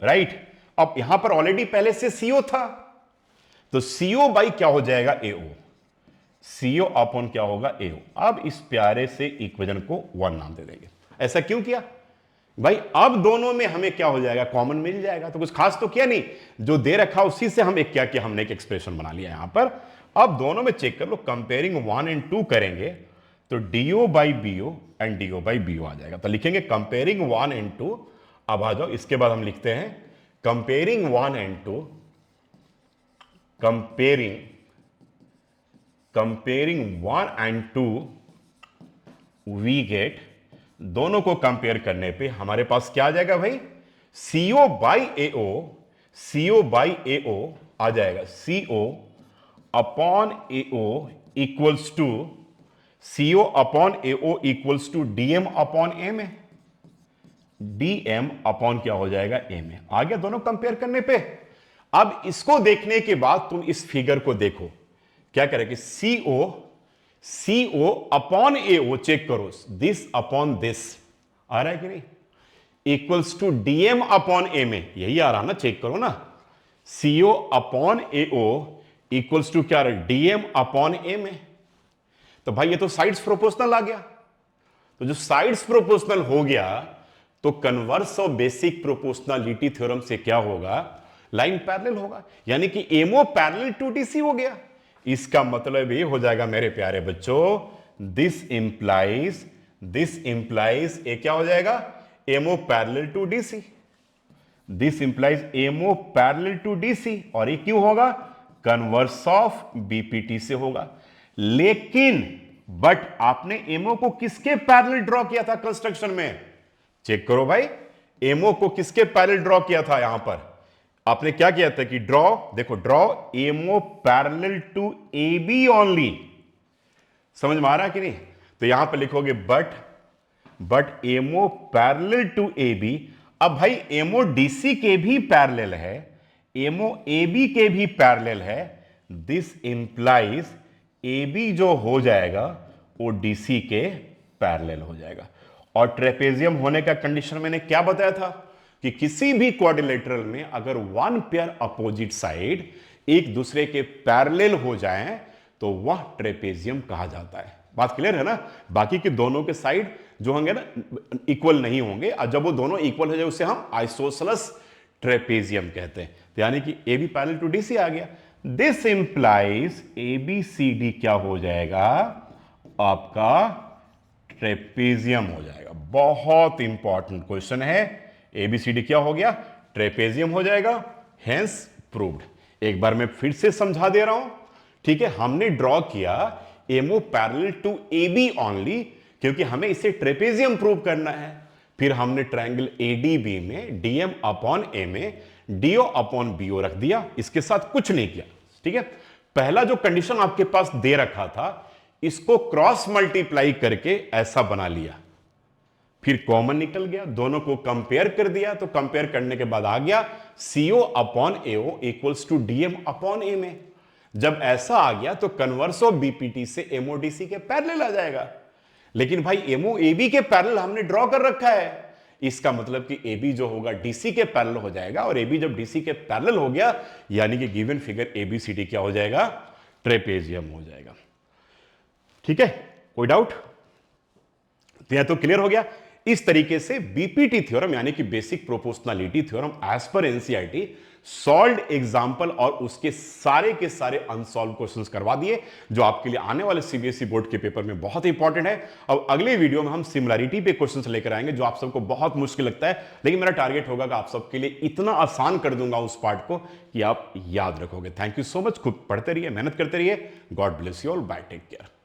right. अब यहां पर ऑलरेडी पहले से सीओ था, तो सीओ बाई क्या हो जाएगा, एओ, सीओ अपॉन क्या होगा, एओ। अब इस प्यारे से इक्वेशन को 1 नाम दे देंगे। ऐसा क्यों किया भाई, अब दोनों में हमें क्या हो जाएगा, कॉमन मिल जाएगा, तो कुछ खास तो किया नहीं, जो दे रखा उसी से हम एक क्या किया, हमने एक एक्सप्रेशन बना लिया यहां पर। अब दोनों में चेक कर लो, कंपेयरिंग 1 और 2 करेंगे तो DO by BO and DO by BO आ जाएगा। तो लिखेंगे कंपेयरिंग 1 और 2। अब आ जाओ, इसके बाद हम लिखते हैं कंपेयरिंग 1 और 2, कंपेयरिंग 1 और 2 वी गेट, दोनों को कंपेयर करने पे हमारे पास क्या आ जाएगा भाई, सीओ बाई एओ आ जाएगा, CO upon AO equals to, CO upon AO equals to DM upon M A, DM upon क्या हो जाएगा, एम ए। आ गया दोनों कंपेयर करने पे। अब इसको देखने के बाद तुम इस फिगर को देखो, क्या करेंगे, सीओ अपॉन एओ, चेक करो, दिस अपॉन दिस आ रहा है कि नहीं, equals to DM upon M A, यही आ रहा ना, चेक करो ना, CO upon AO equals to क्या, डीएम अपॉन एम ए। तो भाई ये तो साइड्स प्रोपोर्शनल आ गया, तो जो साइड्स प्रोपोर्शनल हो गया तो converse of basic proportionality theorem से क्या होगा, लाइन पैरेलल होगा, यानी कि एमओ पैरेलल टू डीसी हो गया। इसका मतलब ये हो जाएगा मेरे प्यारे बच्चों, दिस इंप्लाइज ये क्या हो जाएगा, MO parallel to DC, this implies MO parallel to DC, और ये क्यों होगा, कन्वर्स ऑफ बीपीटी से होगा। लेकिन बट आपने एमओ को किसके पैरेलल ड्रॉ किया था कंस्ट्रक्शन में, चेक करो भाई, एमओ को किसके पैरेलल ड्रॉ किया था, यहां पर आपने क्या किया था कि draw MO parallel to A B only, समझ में आ रहा कि नहीं। तो यहां पर लिखोगे but MO parallel to A B. अब भाई एमओ डीसी के भी पैरेलल है, एमओ ए बी के भी पैरेलल है, दिस इंप्लाइज ए बी जो हो जाएगा वो डीसी के पैरेलल हो जाएगा। और ट्रेपेजियम होने का कंडीशन मैंने क्या बताया था कि किसी भी क्वाड्रिलेटरल में अगर वन पेयर अपोजिट साइड एक दूसरे के पैरेलल हो जाएं तो वह ट्रेपेजियम कहा जाता है। बात क्लियर है ना। बाकी के दोनों के साइड जो होंगे ना इक्वल नहीं होंगे, और जब वो दोनों इक्वल हो जाए उसे हम आइसोसेलेस ट्रेपेजियम कहते हैं। तो यानी कि A B parallel to D C आ गया, this implies A B C D क्या हो जाएगा, आपका ट्रेपेजियम हो जाएगा। बहुत इंपॉर्टेंट क्वेश्चन है, एबीसीडी क्या हो गया, ट्रेपेजियम हो जाएगा, हेंस प्रूव्ड। एक बार मैं फिर से समझा दे रहा हूं, ठीक है। हमने ड्रॉ किया MO parallel to AB only, क्योंकि हमें इसे ट्रेपेजियम प्रूव करना है। फिर हमने ट्रायंगल एडीबी में डीएम अपॉन ए में डीओ अपॉन बीओ रख दिया, इसके साथ कुछ नहीं किया। ठीक है, पहला जो कंडीशन आपके पास दे रखा था, इसको क्रॉस मल्टीप्लाई करके ऐसा बना लिया, फिर कॉमन निकल गया, दोनों को कंपेयर कर दिया, तो कंपेयर करने के बाद आ गया CO upon AO equals to DM upon A में। जब ऐसा आ गया तो कन्वर्स ऑफ बीपीटी से एमओडीसी के पैरेलल आ जाएगा। लेकिन भाई एमओ एबी के पैरेलल हमने ड्रॉ कर रखा है, इसका मतलब कि एबी जो होगा डीसी के पैरेलल हो जाएगा, और एबी जब डीसी के पैरेलल हो गया यानी कि गिवन फिगर एबीसीडी क्या हो जाएगा, ट्रेपेजियम हो जाएगा। ठीक है, कोई डाउट? तो यह तो क्लियर हो गया। इस तरीके से बीपीटी थ्योरम यानी कि basic proportionality theorem as per NCERT solved example और उसके सारे के सारे अनसॉल्व क्वेश्चंस करवा दिए, जो आपके लिए आने वाले सीबीएसई बोर्ड के पेपर में बहुत इंपॉर्टेंट है। अब अगले वीडियो में हम सिमिलरिटी पे क्वेश्चंस लेकर आएंगे, जो आप सबको बहुत मुश्किल लगता है, लेकिन मेरा टारगेट होगा कि आप सबके लिए इतना आसान कर दूंगा उस पार्ट को कि आप याद रखोगे। Thank you so much. खुद पढ़ते रहिए, मेहनत करते रहिए। God bless you all, bye, take care.